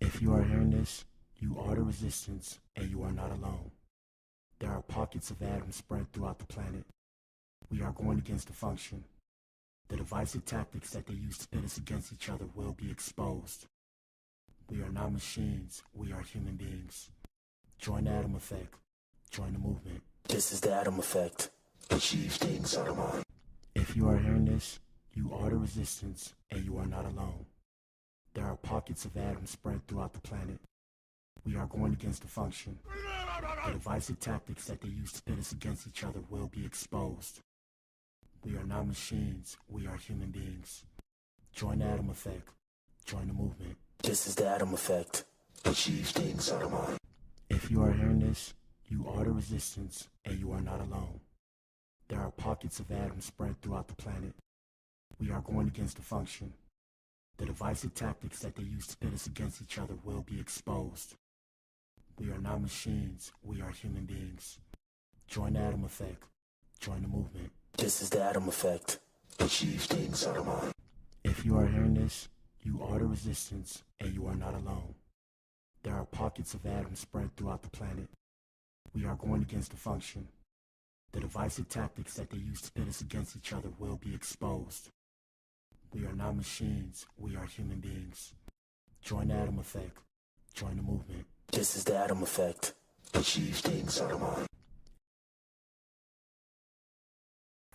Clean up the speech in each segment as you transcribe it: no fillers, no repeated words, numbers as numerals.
If you are hearing this, you are the resistance, and you are not alone. There are pockets of atoms spread throughout the planet. We are going against the function. The divisive tactics that they use to pit us against each other will be exposed. We are not machines, we are human beings. Join the atom effect. Join the movement. This is the atom effect. Achieve things out of mind. If you are hearing this, you are the resistance, and you are not alone. There are pockets of atoms spread throughout the planet. We are going against the function. The divisive tactics that they use to pit us against each other will be exposed. We are not machines, we are human beings. Join the atom effect. Join the movement. This is the atom effect. Achieve things out of mind. If you are hearing this, you are the resistance, and you are not alone. There are pockets of atoms spread throughout the planet. We are going against the function. The divisive tactics that they use to pit us against each other will be exposed. We are not machines, we are human beings. Join the atom effect. Join the movement. This is the atom effect. Achieve things out of mind. If you are hearing this, you are the resistance, and you are not alone. There are pockets of atoms spread throughout the planet. We are going against the function. The divisive tactics that they use to pit us against each other will be exposed. We are not machines, we are human beings. Join the atom effect. Join the movement. This is the atom effect. Achieve things out of mind.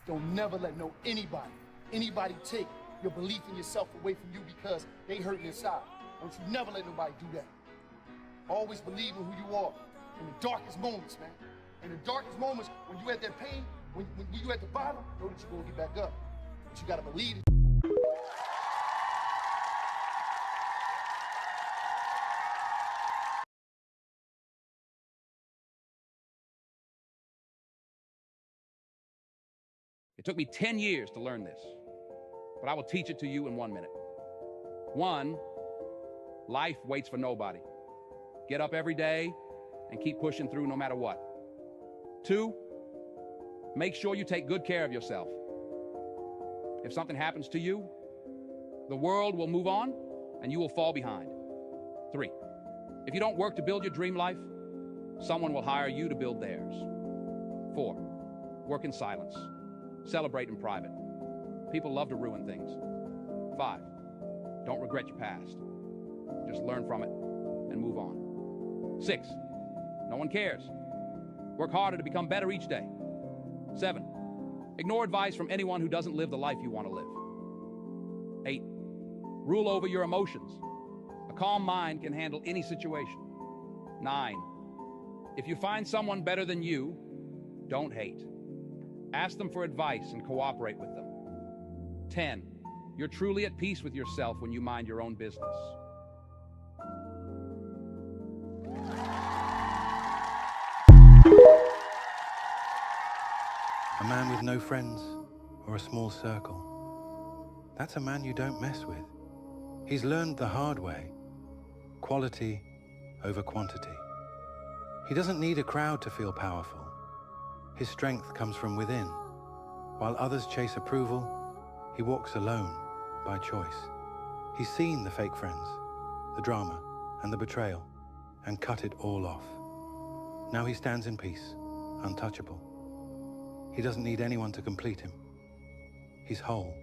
Don't never let anybody take your belief in yourself away from you because they hurting inside. Don't you never let nobody do that. Always believe in who you are in the darkest moments, man. In the darkest moments, when you at that pain, when you at the bottom, know that you're gonna get back up. But you gotta believe it. It took me 10 years to learn this, but I will teach it to you in 1 minute. 1, life waits for nobody. Get up every day and keep pushing through no matter what. 2, make sure you take good care of yourself. If something happens to you, the world will move on and you will fall behind. 3, if you don't work to build your dream life, someone will hire you to build theirs. 4, work in silence. Celebrate in private. People love to ruin things. 5, don't regret your past. Just learn from it and move on. 6, no one cares. Work harder to become better each day. 7, ignore advice from anyone who doesn't live the life you want to live. 8, rule over your emotions. A calm mind can handle any situation. 9, if you find someone better than you, don't hate. Ask them for advice and cooperate with them. 10, you're truly at peace with yourself when you mind your own business. A man with no friends or a small circle. That's a man you don't mess with. He's learned the hard way. Quality over quantity. He doesn't need a crowd to feel powerful. His strength comes from within. While others chase approval, he walks alone by choice. He's seen the fake friends, the drama, and the betrayal, and cut it all off. Now he stands in peace, untouchable. He doesn't need anyone to complete him. He's whole,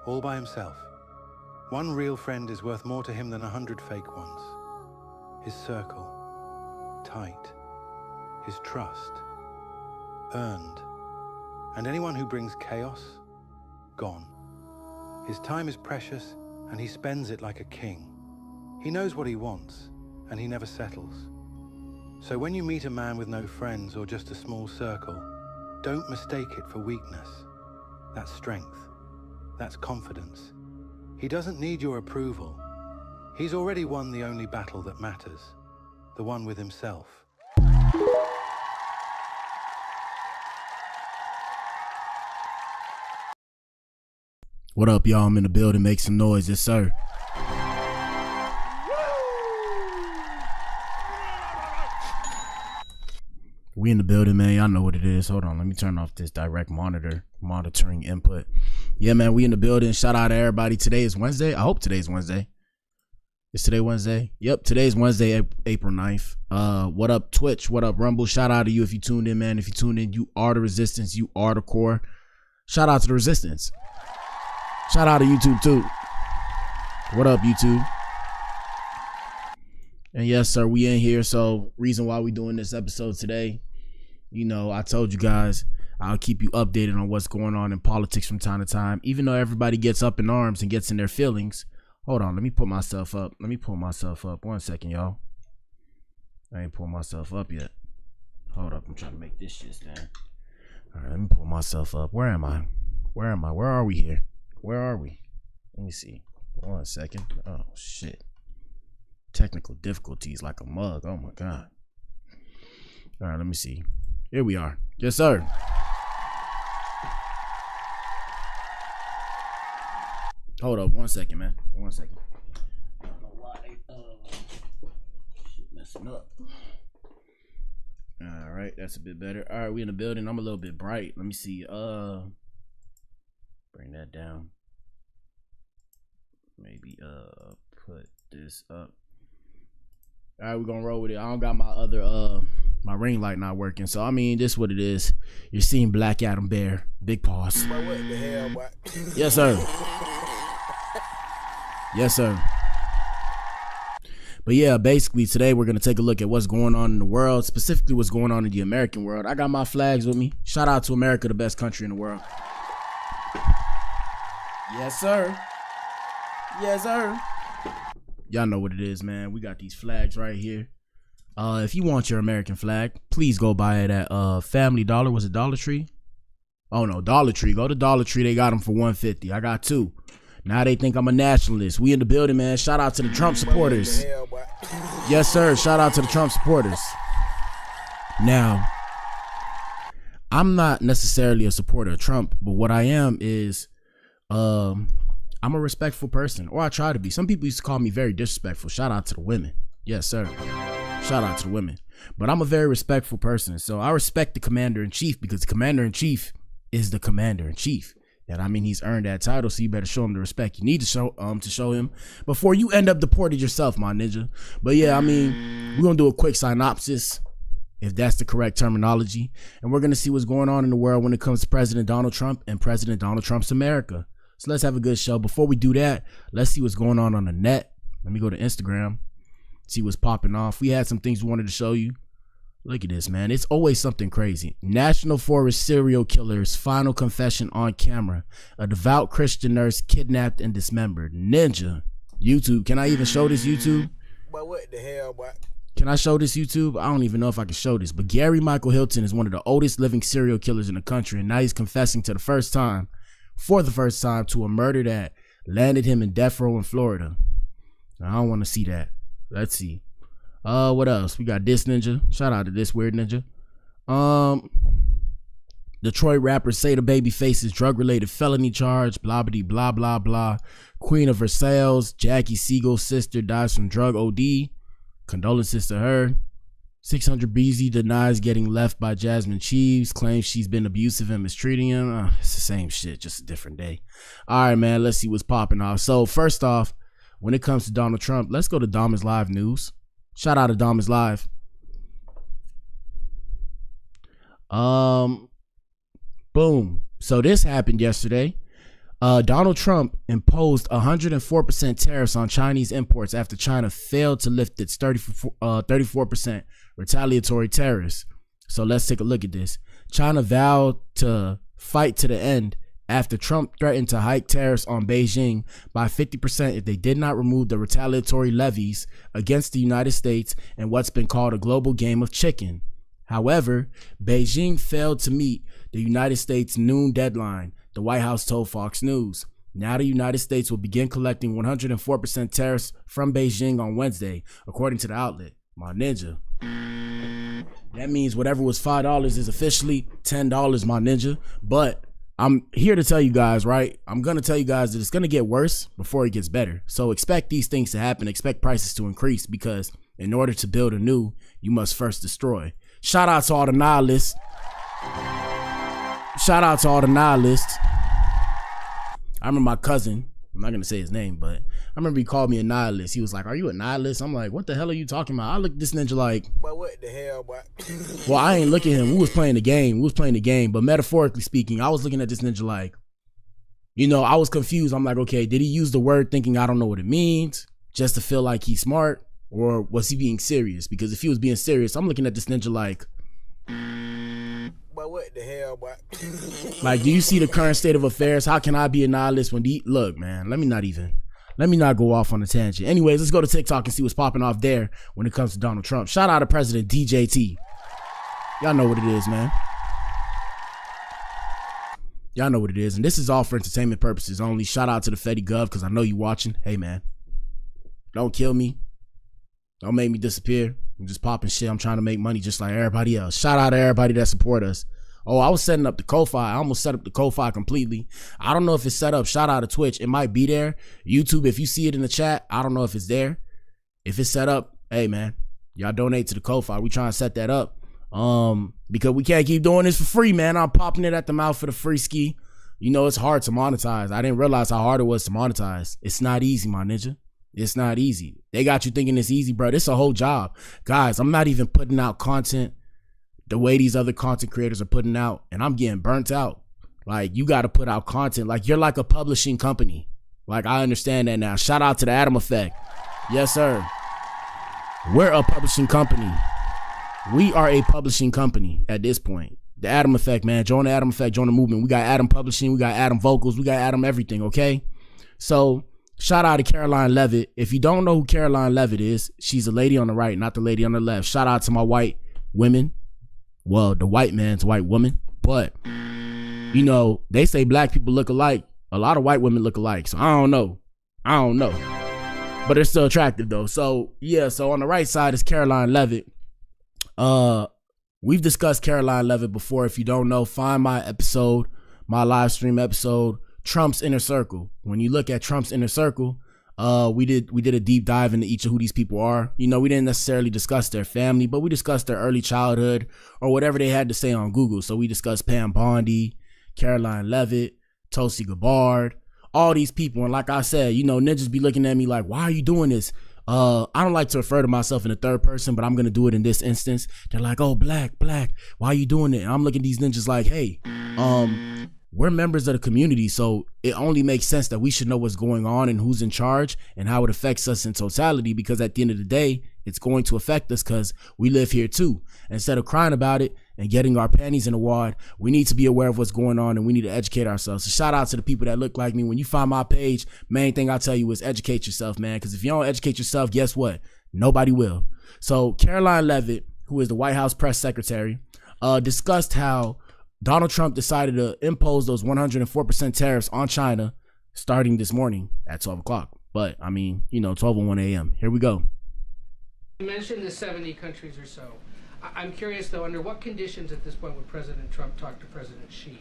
all by himself. One real friend is worth more to him than 100 fake ones. His circle, tight. His trust, earned. And anyone who brings chaos, gone. His time is precious, and he spends it like a king. He knows what he wants, and he never settles. So when you meet a man with no friends or just a small circle, don't mistake it for weakness. That's strength. That's confidence. He doesn't need your approval. He's already won the only battle that matters, the one with himself. What up, y'all? I'm in the building. Make some noise. Yes, sir. We in the building, man. Y'all know what it is. Hold on. Let me turn off this direct monitoring input. Yeah, man. We in the building. Shout out to everybody. Today is Wednesday. I hope today's Wednesday. Is today Wednesday? Yep, today's Wednesday, April 9th. What up, Twitch? What up, Rumble? Shout out to you if you tuned in, man. If you tuned in, you are the resistance. You are the core. Shout out to the resistance. Shout out to YouTube, too. What up, YouTube? And yes, sir, we in here. So, reason why we doing this episode today, you know, I told you guys, I'll keep you updated on what's going on in politics from time to time. Even though everybody gets up in arms and gets in their feelings. Hold on, let me pull myself up. Let me pull myself up. 1 second, y'all. I ain't pulled myself up yet. Hold up, I'm trying to make this shit stand. All right, let me pull myself up. Where am I? Where am I? Where are we here? Where are we? Let me see. 1 second. Oh, shit. Technical difficulties like a mug. Oh, my God. All right, let me see. Here we are. Yes, sir. Hold up 1 second, man. 1 second. I don't know why they shit messing up. All right, that's a bit better. All right, we in the building. I'm a little bit bright. Let me see. Bring that down. Maybe put this up. All right, we're gonna roll with it. I don't got my other my ring light not working. So I mean, this is what it is. You're seeing Black Adam Bear. Big pause. What the hell, boy? Yes, sir. Yes, sir. But yeah, basically today we're going to take a look at what's going on in the world, specifically what's going on in the American world. I got my flags with me. Shout out to America, the best country in the world. Yes, sir. Yes, sir. Y'all know what it is, man. We got these flags right here. If you want your American flag, please go buy it at Family Dollar. Was it Dollar Tree? Oh, no, Dollar Tree. Go to Dollar Tree. They got them for $150. I got 2. Now they think I'm a nationalist. We in the building, man. Shout out to the Trump supporters. Yes, sir. Shout out to the Trump supporters. Now, I'm not necessarily a supporter of Trump, but what I am is I'm a respectful person, or I try to be. Some people used to call me very disrespectful. Shout out to the women. Yes, sir. Shout out to the women. But I'm a very respectful person. So I respect the commander-in-chief because the commander-in-chief is the commander-in-chief. And I mean, he's earned that title, so you better show him the respect you need to show him before you end up deported yourself, my ninja. But yeah, I mean, we're gonna do a quick synopsis, if that's the correct terminology, and we're gonna see what's going on in the world when it comes to President Donald Trump and President Donald Trump's America. So let's have a good show. Before we do that, let's see what's going on the net. Let me go to Instagram, see what's popping off. We had some things we wanted to show you. Look at this, man. It's always something crazy. National Forest serial killer's final confession on camera. A devout Christian nurse kidnapped and dismembered. Ninja. YouTube. Can I even show this, YouTube? But what the hell, boy? Can I show this, YouTube? I don't even know if I can show this. But Gary Michael Hilton is one of the oldest living serial killers in the country. And now he's confessing for the first time, to a murder that landed him in death row in Florida. I don't want to see that. Let's see. What else? We got this ninja. Shout out to this weird ninja. Detroit rappers say the baby faces drug-related felony charge. Blah, blah, blah, blah, blah. Queen of Versailles, Jackie Siegel's sister, dies from drug OD. Condolences to her. 600 BZ denies getting left by Jasmine Cheeves. Claims she's been abusive and mistreating him. It's the same shit, just a different day. All right, man. Let's see what's popping off. So first off, when it comes to Donald Trump, let's go to Dom is Live News. Shout out to Dom is Live. Boom. So this happened yesterday. Donald Trump imposed 104% tariffs on Chinese imports after China failed to lift its 34% retaliatory tariffs. So let's take a look at this. China vowed to fight to the end after Trump threatened to hike tariffs on Beijing by 50% if they did not remove the retaliatory levies against the United States in what's been called a global game of chicken. However, Beijing failed to meet the United States noon deadline, the White House told Fox News. Now the United States will begin collecting 104% tariffs from Beijing on Wednesday, according to the outlet. My ninja. That means whatever was $5 is officially $10, my ninja. But I'm here to tell you guys, right? I'm going to tell you guys that it's going to get worse before it gets better. So expect these things to happen. Expect prices to increase because in order to build anew, you must first destroy. Shout out to all the nihilists. Shout out to all the nihilists. I remember my cousin, I'm not going to say his name, but remember he called me a nihilist. He was like, "Are you a nihilist?" I'm like, "What the hell are you talking about?" I looked at this ninja like, But what the hell, boy? well, I ain't looking at him. We was playing the game. But metaphorically speaking, I was looking at this ninja like, you know, I was confused. I'm like, okay, did he use the word thinking I don't know what it means just to feel like he's smart? Or was he being serious? Because if he was being serious, I'm looking at this ninja like, But what the hell, boy? like, do you see the current state of affairs? How can I be a nihilist when look, man, let me not go off on a tangent. Anyways, let's go to TikTok and see what's popping off there when it comes to Donald Trump. Shout out to President DJT. Y'all know what it is, man. Y'all know what it is. And this is all for entertainment purposes only. Shout out to the Fetty Gov, because I know you watching. Hey, man, don't kill me. Don't make me disappear. I'm just popping shit. I'm trying to make money just like everybody else. Shout out to everybody that support us. Oh, I was setting up the Ko-Fi. I almost set up the Ko-Fi completely. I don't know if it's set up. Shout out to Twitch. It might be there. YouTube, if you see it in the chat, I don't know if it's there. If it's set up, hey, man, y'all donate to the Ko-Fi. We trying to set that up. Because we can't keep doing this for free, man. I'm popping it at the mouth for the free ski. You know, it's hard to monetize. I didn't realize how hard it was to monetize. It's not easy, my ninja. It's not easy. They got you thinking it's easy, bro. It's a whole job. Guys, I'm not even putting out content the way these other content creators are putting out, and I'm getting burnt out. Like, you got to put out content. Like, you're like a publishing company. Like, I understand that now. Shout out to the Adam Effect. Yes, sir. We're a publishing company. We are a publishing company at this point. The Adam Effect, man. Join the Adam Effect. Join the movement. We got Adam Publishing. We got Adam Vocals. We got Adam everything, okay? So, shout out to Caroline Levitt. If you don't know who Caroline Levitt is, she's a lady on the right, not the lady on the left. Shout out to my white women. Well, the white man's white woman. But, you know, they say black people look alike. A lot of white women look alike. So, I don't know. But they're still attractive, though. So, yeah. So, on the right side is Caroline Levitt. We've discussed Caroline Levitt before. If you don't know, find my episode, my live stream episode, Trump's Inner Circle. When you look at Trump's Inner Circle, we did a deep dive into each of who these people are. You know, we didn't necessarily discuss their family, but we discussed their early childhood or whatever they had to say on Google. So we discussed Pam Bondi, Caroline Levitt, Tulsi Gabbard, all these people. And like I said, you know, ninjas be looking at me like, why are you doing this? I don't like to refer to myself in the third person, but I'm going to do it in this instance. They're like, oh, black, why are you doing it? And I'm looking at these ninjas like, hey, we're members of the community, so it only makes sense that we should know what's going on and who's in charge and how it affects us in totality, because at the end of the day, it's going to affect us because we live here too. Instead of crying about it and getting our panties in a wad, we need to be aware of what's going on and we need to educate ourselves. So shout out to the people that look like me. When you find my page, main thing I tell you is educate yourself, man, because if you don't educate yourself, guess what? Nobody will. So Caroline Levitt, who is the White House press secretary, discussed how Donald Trump decided to impose those 104% tariffs on China starting this morning at 12 o'clock. But, I mean, you know, 12:01 a.m. Here we go. You mentioned the 70 countries or so. I'm curious, though, under what conditions at this point would President Trump talk to President Xi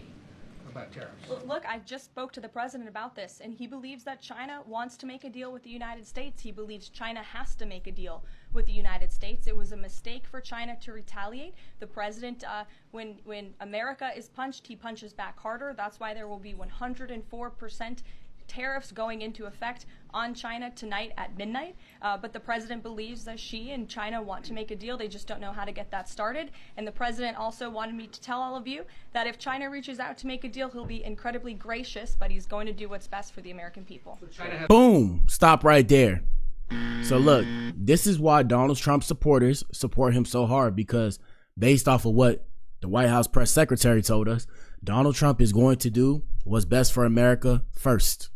about tariffs? Look, I just spoke to the president about this, and he believes that China wants to make a deal with the United States. He believes China has to make a deal with the United States. It was a mistake for China to retaliate. The president, when America is punched, he punches back harder. That's why there will be 104% tariffs going into effect on China tonight at midnight. But the president believes that Xi and China want to make a deal. They just don't know how to get that started. And the president also wanted me to tell all of you that if China reaches out to make a deal, he'll be incredibly gracious, but he's going to do what's best for the American people. Boom. Stop right there. So look, this is why Donald Trump supporters support him so hard, because based off of what the White House press secretary told us, Donald Trump is going to do what's best for America first.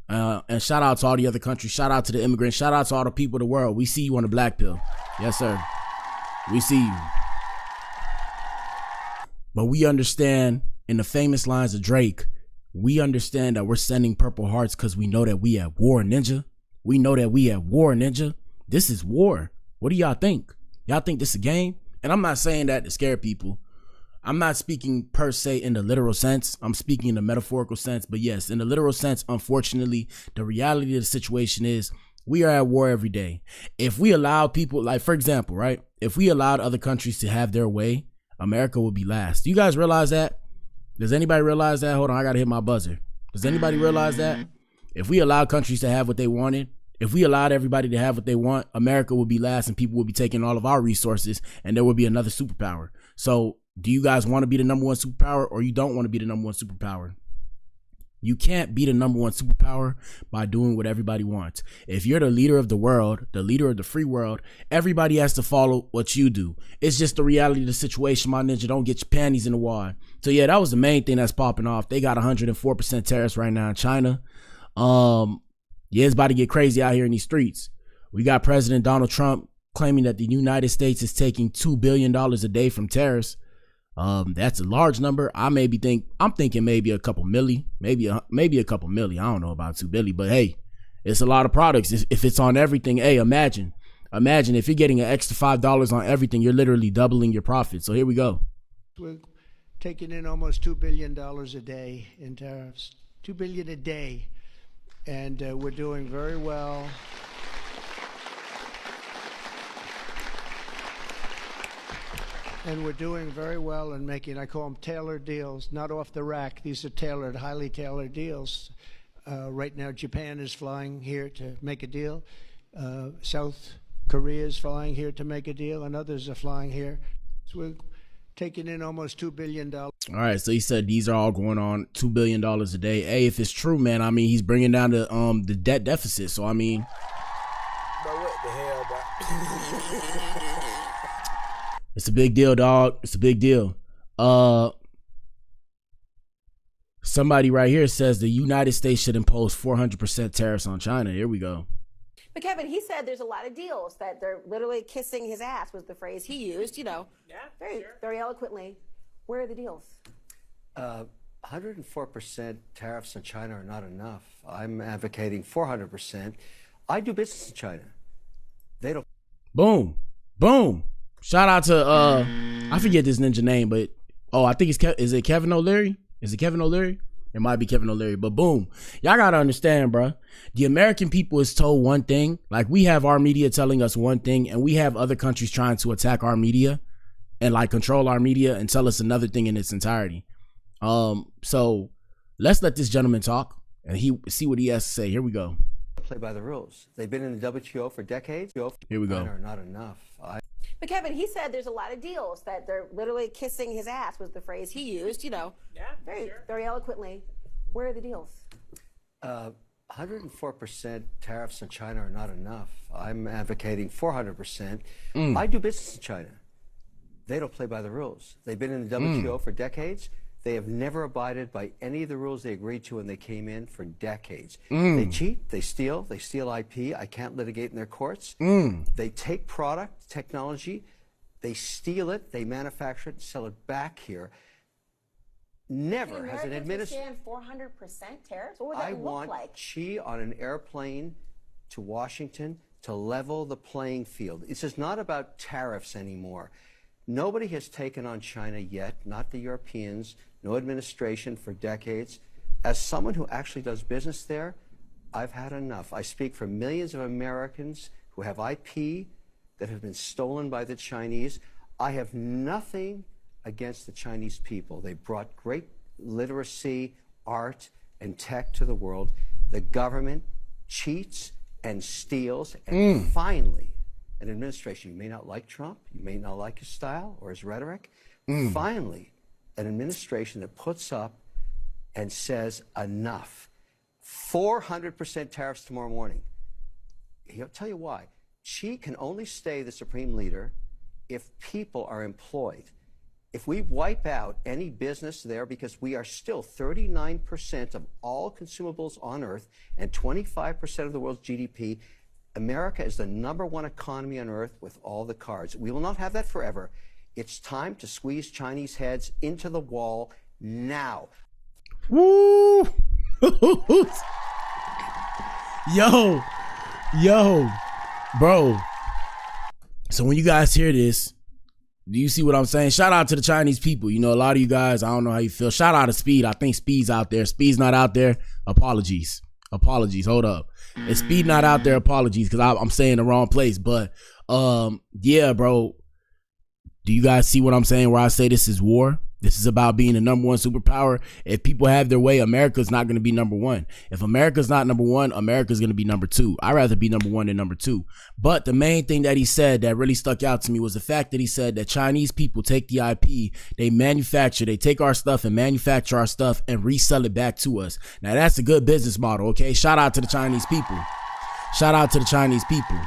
And shout out to all the other countries. Shout out to the immigrants. Shout out to all the people of the world. We see you on the Blac Pill. Yes, sir. We see you. But we understand, in the famous lines of Drake, we understand that we're sending Purple Hearts because we know that we at war, ninja. We know that we at war, ninja. This is war. What do y'all think? Y'all think this is a game? And I'm not saying that to scare people. I'm not speaking per se in the literal sense. I'm speaking in the metaphorical sense. But yes, in the literal sense, unfortunately, the reality of the situation is we are at war every day. If we allow people, like, for example, right? If we allowed other countries to have their way, America would be last. Do you guys realize that? Does anybody realize that? Hold on, I got to hit my buzzer. Does anybody realize that? If we allow countries to have what they wanted, If we allowed everybody to have what they want, America would be last and people would be taking all of our resources and there would be another superpower. So do you guys want to be the number one superpower or you don't want to be the number one superpower? You can't be the number one superpower by doing what everybody wants. If you're the leader of the world, the leader of the free world, everybody has to follow what you do. It's just the reality of the situation, my ninja. Don't get your panties in the wad. So yeah, that was the main thing that's popping off. They got 104% tariffs right now in China. Yeah, it's about to get crazy out here in these streets. We got President Donald Trump claiming that the United States is taking $2 billion a day from tariffs. That's a large number. I'm thinking maybe a couple milli, maybe a couple milli. I don't know about 2 billion, but hey, it's a lot of products. If it's on everything, hey, imagine if you're getting an extra $5 on everything, you're literally doubling your profit. So here we go. We're taking in almost $2 billion a day in tariffs, $2 billion a day, and we're doing very well. And we're doing very well in making, I call them tailored deals, not off the rack. These are tailored, highly tailored deals. Right now, Japan is flying here to make a deal. South Korea is flying here to make a deal, and others are flying here. So we're taking in almost $2 billion. All right, so he said these are all going on $2 billion a day. Hey, if it's true, man, I mean, he's bringing down the debt deficit. So, I mean. But what the hell, bro? It's a big deal, dog. It's a big deal. Somebody right here says the United States should impose 400% tariffs on China. Here we go. But Kevin, he said there's a lot of deals that they're literally kissing his ass was the phrase he used, very eloquently. Where are the deals? 104% tariffs on China are not enough. I'm advocating 400%. I do business in China. They don't. Boom. Boom. Shout out to I forget this ninja name, but I think is it Kevin O'Leary? Is it Kevin O'Leary? It might be Kevin O'Leary, but boom. Y'all gotta understand, bro. The American people is told one thing. Like, we have our media telling us one thing, and we have other countries trying to attack our media and like control our media and tell us another thing in its entirety. So let's let this gentleman talk and see what he has to say. Here we go. Play by the rules. They've been in the WTO for decades. Here we go. China are not enough. But Kevin, he said there's a lot of deals that they're literally kissing his ass was the phrase he used, very eloquently. Where are the deals? 104% tariffs on China are not enough. I'm advocating 400%. I do business in China. They don't play by the rules. They've been in the WTO for decades. They have never abided by any of the rules they agreed to when they came in for decades. They cheat, they steal IP. I can't litigate in their courts. They take product, technology, they steal it, they manufacture it, sell it back here. Never has an administration. 400% tariffs? What would that look like? I want Xi on an airplane to Washington to level the playing field. This is not about tariffs anymore. Nobody has taken on China yet, not the Europeans, no administration for decades. As someone who actually does business there, I've had enough. I speak for millions of Americans who have IP that have been stolen by the Chinese. I have nothing against the Chinese people. They brought great literacy, art, and tech to the world. The government cheats and steals, and finally, an administration, you may not like Trump, you may not like his style or his rhetoric, finally, an administration that puts up and says enough. 400% tariffs tomorrow morning. He'll tell you why. Xi can only stay the supreme leader if people are employed. If we wipe out any business there, because we are still 39% of all consumables on Earth and 25% of the world's GDP, America is the #1 economy on earth with all the cards. We will not have that forever. It's time to squeeze Chinese heads into the wall now. Woo! Yo, bro. So when you guys hear this, do you see what I'm saying? Shout out to the Chinese people. You know, a lot of you guys, I don't know how you feel. Shout out to Speed. I think Speed's out there. Speed's not out there. Apologies. Hold up. Is Speed not out there? Apologies, because I'm saying the wrong place. But yeah, bro. Do you guys see what I'm saying where I say this is war? This is about being the number one superpower. If people have their way, America's not going to be number one. If America's not number one, America's going to be number two. I'd rather be number one than number two. But the main thing that he said that really stuck out to me was the fact that he said that Chinese people take the IP, they take our stuff and manufacture our stuff and resell it back to us. Now, that's a good business model, okay? Shout out to the Chinese people. Shout out to the Chinese people.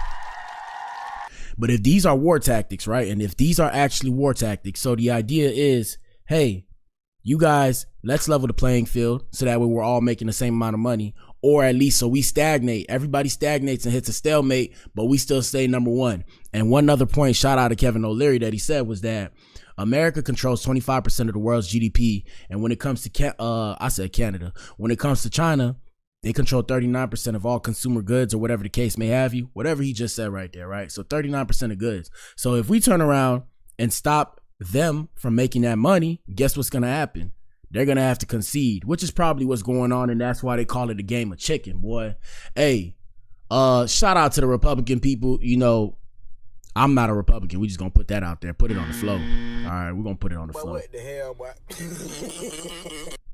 But if these are war tactics, right? And if these are actually war tactics, so the idea is, hey, you guys, let's level the playing field so that way we're all making the same amount of money, or at least so we stagnate. Everybody stagnates and hits a stalemate, but we still stay number one. And one other point, shout out to Kevin O'Leary, that he said was that America controls 25% of the world's GDP. And when it comes to, Canada, when it comes to China, they control 39% of all consumer goods, or whatever the case may have you, whatever he just said right there, right? So 39% of goods. So if we turn around and stop them from making that money, guess what's going to happen? They're going to have to concede, which is probably what's going on. And that's why they call it a game of chicken, boy. Hey, shout out to the Republican people. You know, I'm not a Republican. We just going to put that out there. Put it on the flow. All right, we're going to put it on the flow. What the hell, boy?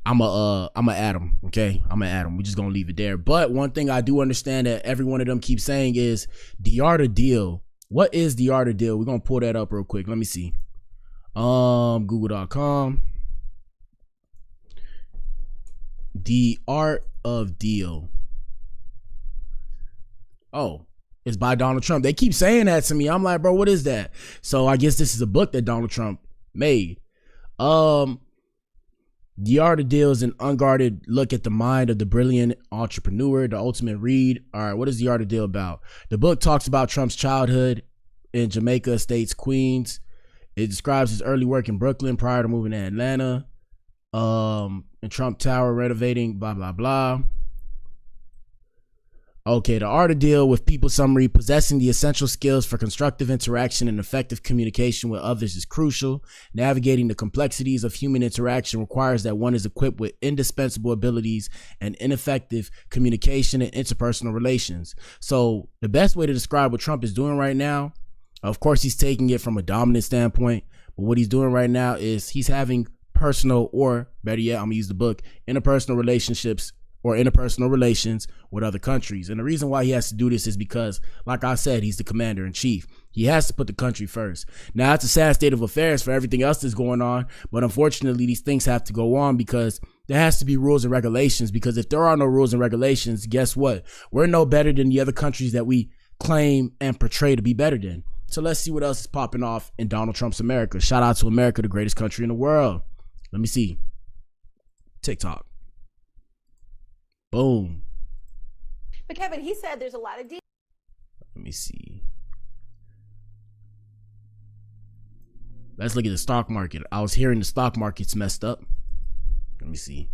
I'm a add them, okay? I'm gonna add them. We're just gonna leave it there. But one thing I do understand that every one of them keeps saying is the art of deal. What is the art of deal? We're gonna pull that up real quick. Let me see. Google.com. The art of deal. Oh, it's by Donald Trump. They keep saying that to me. I'm like, bro, what is that? So I guess this is a book that Donald Trump made. The Art of Deal is an unguarded look at the mind of the brilliant entrepreneur, the ultimate read. All right, what is The Art of Deal about? The book talks about Trump's childhood in Jamaica Estates, Queens. It describes his early work in Brooklyn prior to moving to Atlanta. And Trump Tower renovating, blah, blah, blah. Okay, The Art of Deal with people summary: possessing the essential skills for constructive interaction and effective communication with others is crucial. Navigating the complexities of human interaction requires that one is equipped with indispensable abilities and ineffective communication and interpersonal relations. So the best way to describe what Trump is doing right now, of course, he's taking it from a dominant standpoint, but what he's doing right now is he's having personal, or better yet, I'm gonna use the book, interpersonal relationships or interpersonal relations with other countries. And the reason why he has to do this is because, like I said, he's the commander in chief. He has to put the country first. Now, it's a sad state of affairs for everything else that's going on, but unfortunately, these things have to go on because there has to be rules and regulations, because if there are no rules and regulations, guess what? We're no better than the other countries that we claim and portray to be better than. So let's see what else is popping off in Donald Trump's America. Shout out to America, the greatest country in the world. Let me see. TikTok. Boom. But Kevin, he said there's a lot of deals. Let me see. Let's look at the stock market. I was hearing the stock market's messed up. Let me see.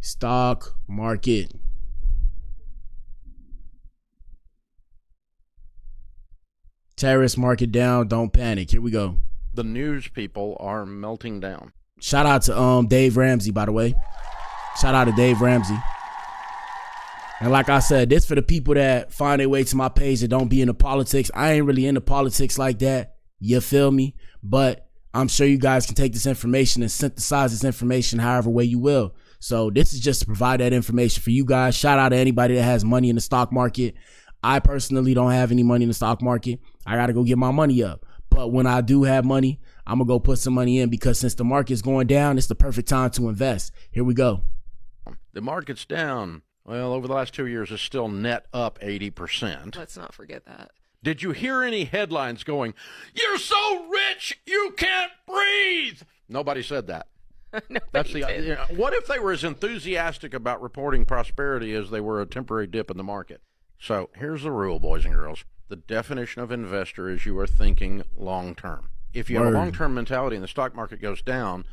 Stock market. Terrorist market down. Don't panic. Here we go. The news people are melting down. Shout out to Dave Ramsey, by the way. Shout out to Dave Ramsey. And like I said, this for the people that find their way to my page that don't be into politics. I ain't really into politics like that. You feel me? But I'm sure you guys can take this information and synthesize this information however way you will. So this is just to provide that information for you guys. Shout out to anybody that has money in the stock market. I personally don't have any money in the stock market. I got to go get my money up. But when I do have money, I'm going to go put some money in, because since the market's going down, it's the perfect time to invest. Here we go. The market's down. Well, over the last 2 years, it's still net up 80%. Let's not forget that. Did you hear any headlines going, "You're so rich, you can't breathe"? Nobody said that. That's the, did. You know, what if they were as enthusiastic about reporting prosperity as they were a temporary dip in the market? So here's the rule, boys and girls. The definition of investor is you are thinking long-term. If you have a long-term mentality and the stock market goes down,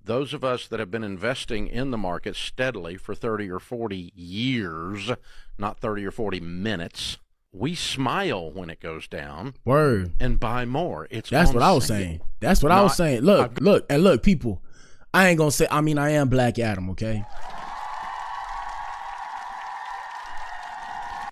those of us that have been investing in the market steadily for 30 or 40 years, not 30 or 40 minutes, we smile when it goes down. Word. And buy more. That's what I was saying. That's what I was saying. Look, people, I ain't going to say, I mean, I am Black Adam, okay?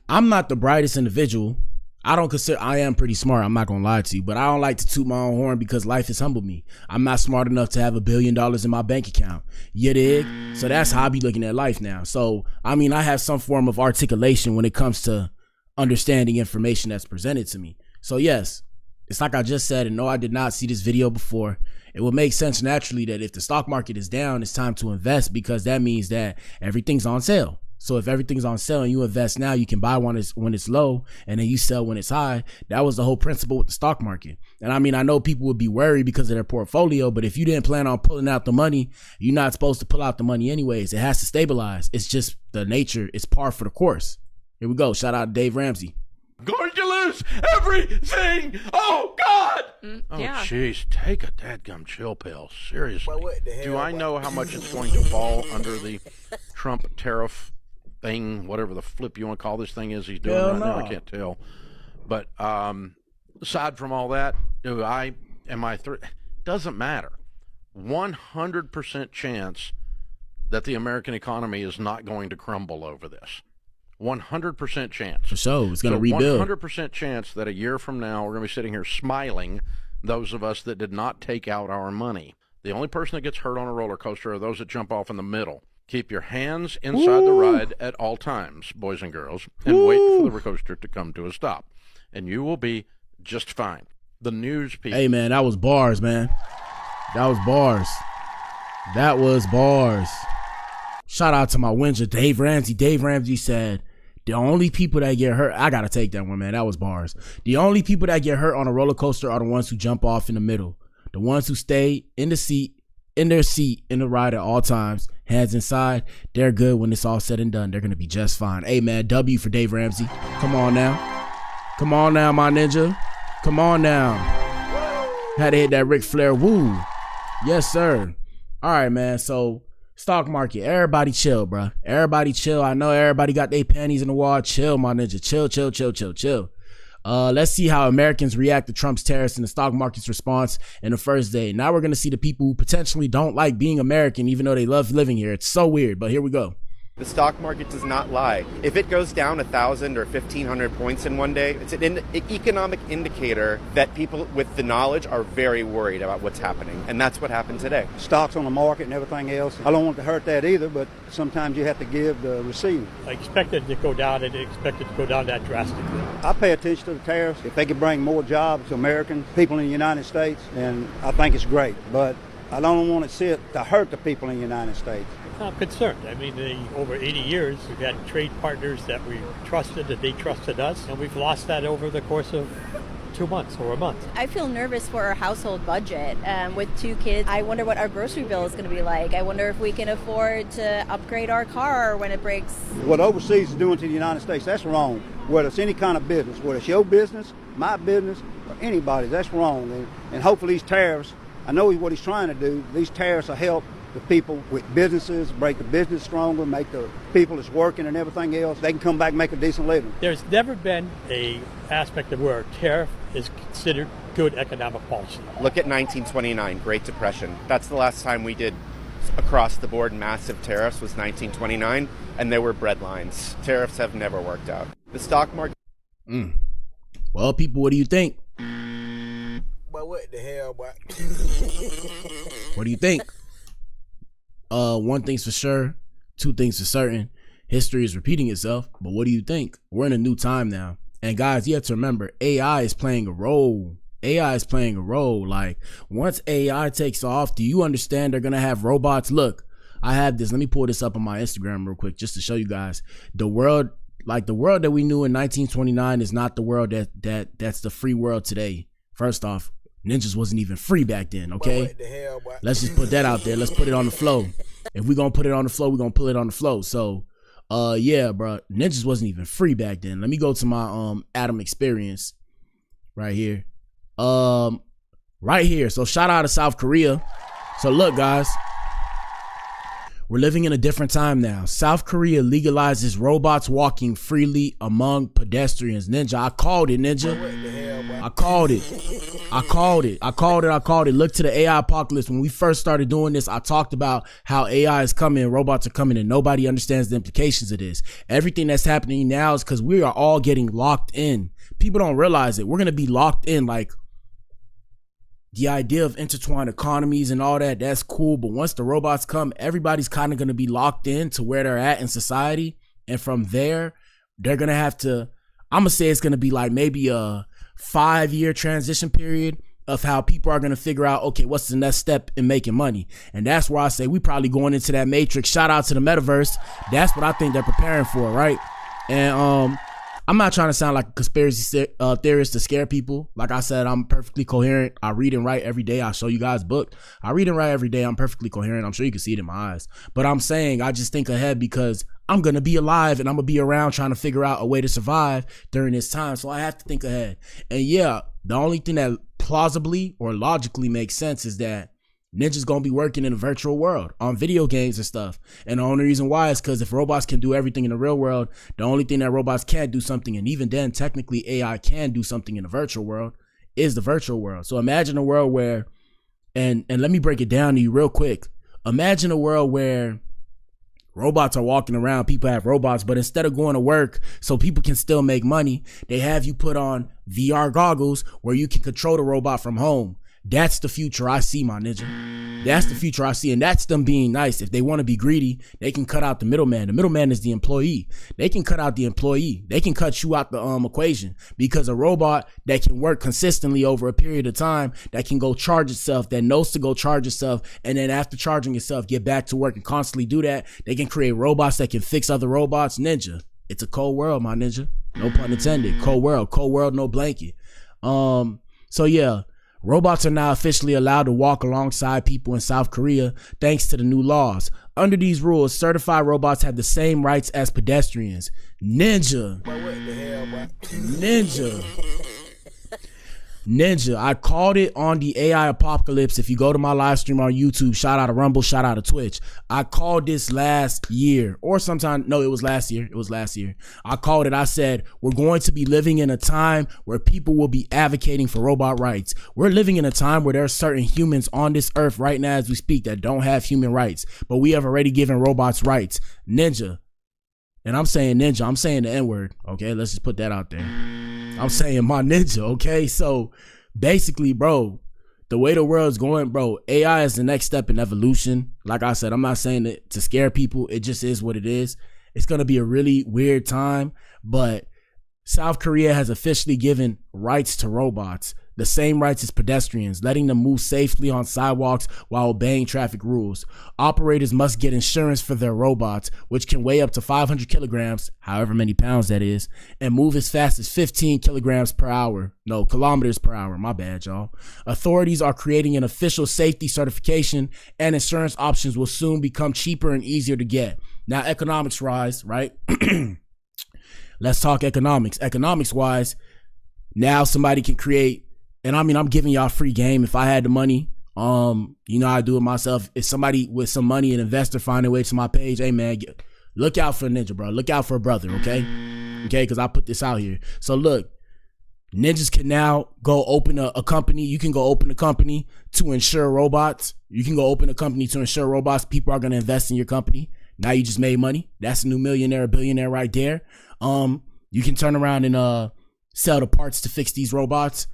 I'm not the brightest individual. I don't consider, I am pretty smart, I'm not gonna lie to you, but I don't like to toot my own horn because life has humbled me. I'm not smart enough to have $1 billion in my bank account. You dig? So that's how I be looking at life now. So, I mean, I have some form of articulation when it comes to understanding information that's presented to me. So yes, it's like I just said, and no, I did not see this video before. It would make sense naturally that if the stock market is down, it's time to invest, because that means that everything's on sale. So if everything's on sale and you invest now, you can buy when it's low and then you sell when it's high. That was the whole principle with the stock market. And I mean, I know people would be worried because of their portfolio, but if you didn't plan on pulling out the money, you're not supposed to pull out the money anyways. It has to stabilize. It's just the nature. It's par for the course. Here we go. Shout out to Dave Ramsey. Going to lose everything. Oh, God. Oh, jeez. Take a dadgum chill pill. Seriously. Do I know how much it's going to fall under the Trump tariff thing, whatever the flip you want to call this thing is he's doing right now? I can't tell. But aside from all that, doesn't matter. 100% chance that the American economy is not going to crumble over this. 100% chance. For sure, it's going to rebuild. 100% chance that a year from now we're going to be sitting here smiling, those of us that did not take out our money. The only person that gets hurt on a roller coaster are those that jump off in the middle. Keep your hands inside the ride at all times, boys and girls, and wait for the roller coaster to come to a stop, and you will be just fine. The news people. Hey, man, that was bars, man. That was bars. That was bars. Shout out to my winner, Dave Ramsey. Dave Ramsey said, the only people that get hurt, I got to take that one, man. That was bars. The only people that get hurt on a roller coaster are the ones who jump off in the middle. The ones who stay in their seat in the ride at all times, hands inside, they're good when it's all said and done. They're going to be just fine. Hey, man, W for Dave Ramsey. Come on now. Come on now, my ninja. Come on now. Had to hit that Ric Flair woo. Yes, sir. All right, man. So, stock market, everybody chill, bro. Everybody chill. I know everybody got their panties in the wall. Chill, my ninja. Chill, chill, chill, chill, chill. Let's see how Americans react to Trump's tariffs and the stock market's response in the first day. Now we're going to see the people who potentially don't like being American, even though they love living here. It's so weird, but here we go. The stock market does not lie. If it goes down 1,000 or 1,500 points in one day, it's an economic indicator that people with the knowledge are very worried about what's happening. And that's what happened today. Stocks on the market and everything else. I don't want to hurt that either, but sometimes you have to give the receive. I expected it to go down. I didn't expect it to go down that drastically. I pay attention to the tariffs. If they could bring more jobs to American people in the United States, then I think it's great. But I don't want to see it to hurt the people in the United States. I'm concerned. I mean, over 80 years, we've had trade partners that we trusted, that they trusted us, and we've lost that over the course of 2 months or a month. I feel nervous for our household budget. With 2 kids, I wonder what our grocery bill is going to be like. I wonder if we can afford to upgrade our car when it breaks. What overseas is doing to the United States, that's wrong. Whether it's any kind of business, whether it's your business, my business, or anybody's, that's wrong. And hopefully these tariffs, I know what he's trying to do, these tariffs will help the people with businesses, make the business stronger, make the people that's working and everything else, they can come back and make a decent living. There's never been a aspect of where a tariff is considered good economic policy. Look at 1929, Great Depression. That's the last time we did across the board massive tariffs was 1929, and there were breadlines. Tariffs have never worked out. The stock market... Well, people, what do you think? But what the hell, boy? What do you think? One thing's for sure, 2 things for certain. History is repeating itself, but what do you think? We're in a new time now. And guys, you have to remember, AI is playing a role. AI is playing a role. Like, once AI takes off, do you understand they're going to have robots? Look, I have this. Let me pull this up on my Instagram real quick just to show you guys. The world that we knew in 1929 is not the world that's the free world today. First off, ninjas wasn't even free back then, okay? What the hell, boy? Let's just put that out there. Let's put it on the flow. If we're going to put it on the flow, we're going to put it on the flow. So, yeah, bro, ninjas wasn't even free back then. Let me go to my Atom experience right here. Right here. So, shout out to South Korea. So, look, guys. We're living in a different time now. South Korea legalizes robots walking freely among pedestrians. Ninja, I called it, Ninja. I called it. Look to the AI apocalypse. When we first started doing this, I talked about how AI is coming, robots are coming, and nobody understands the implications of this. Everything that's happening now is because we are all getting locked in. people don't realize it. We're going to be locked in. Like, the idea of intertwined economies and all that, that's cool. But once the robots come, everybody's kind of going to be locked in to where they're at in society. And from there, they're going to have to, I'm going to say it's going to be like maybe a 5-year transition period of how people are going to figure out, okay, what's the next step in making money? And that's where I say we probably going into that matrix. Shout out to the metaverse. That's what I think they're preparing for, right? And I'm not trying to sound like a conspiracy theorist to scare people. Like I said, I'm perfectly coherent. I read and write every day. I show you guys book. I read and write every day. I'm perfectly coherent. I'm sure you can see it in my eyes. But I'm saying I just think ahead because I'm going to be alive and I'm going to be around trying to figure out a way to survive during this time. So I have to think ahead. And yeah, the only thing that plausibly or logically makes sense is that Ninja's gonna be working in a virtual world on video games and stuff. And the only reason why is because if robots can do everything in the real world, the only thing that robots can't do something, and even then technically AI can do something in the virtual world, is the virtual world. So imagine a world where, and let me break it down to you real quick. Imagine a world where robots are walking around, people have robots, but instead of going to work so people can still make money, they have you put on VR goggles where you can control the robot from home. That's the future I see, my ninja. That's the future I see. And that's them being nice. If they want to be greedy, they can cut out the middleman. The middleman is the employee. They can cut out the employee. They can cut you out the equation, because a robot that can work consistently over a period of time, that can go charge itself, that knows to go charge itself, and then after charging itself, get back to work and constantly do that. They can create robots that can fix other robots. Ninja, it's a cold world, my ninja. No pun intended. Cold world, no blanket. So yeah. Robots are now officially allowed to walk alongside people in South Korea thanks to the new laws. Under these rules, certified robots have the same rights as pedestrians. Ninja. But what the hell, boy? Ninja, I called it on the AI apocalypse. If you go to my live stream on YouTube, shout out to Rumble, shout out to Twitch. I called this last year, or sometime, no, it was last year. I called it, I said, we're going to be living in a time where people will be advocating for robot rights. We're living in a time where there are certain humans on this earth right now as we speak that don't have human rights, but we have already given robots rights. Ninja. And I'm saying ninja, I'm saying the N-word, okay? Let's just put that out there. I'm saying my ninja, okay? So basically, bro, the way the world's going, bro, AI is the next step in evolution. Like I said, I'm not saying it to scare people. It just is what it is. It's going to be a really weird time, but South Korea has officially given rights to robots, the same rights as pedestrians, letting them move safely on sidewalks while obeying traffic rules. Operators must get insurance for their robots, which can weigh up to 500 kilograms, however many pounds that is, and move as fast as 15 kilometers per hour, my bad, y'all. Authorities are creating an official safety certification, and insurance options will soon become cheaper and easier to get. Now, economics rise, right? Let's talk economics. Economics wise, now somebody can create, and I mean, I'm giving y'all free game. If I had the money, I do it myself. If somebody with some money, an investor, find their way to my page, hey man, look out for a ninja, bro. Look out for a brother, okay? Okay, because I put this out here. So look, ninjas can now go open a company. You can go open a company to insure robots. You can go open a company to insure robots. People are going to invest in your company. Now you just made money. That's a new millionaire, billionaire right there. You can turn around and sell the parts to fix these robots.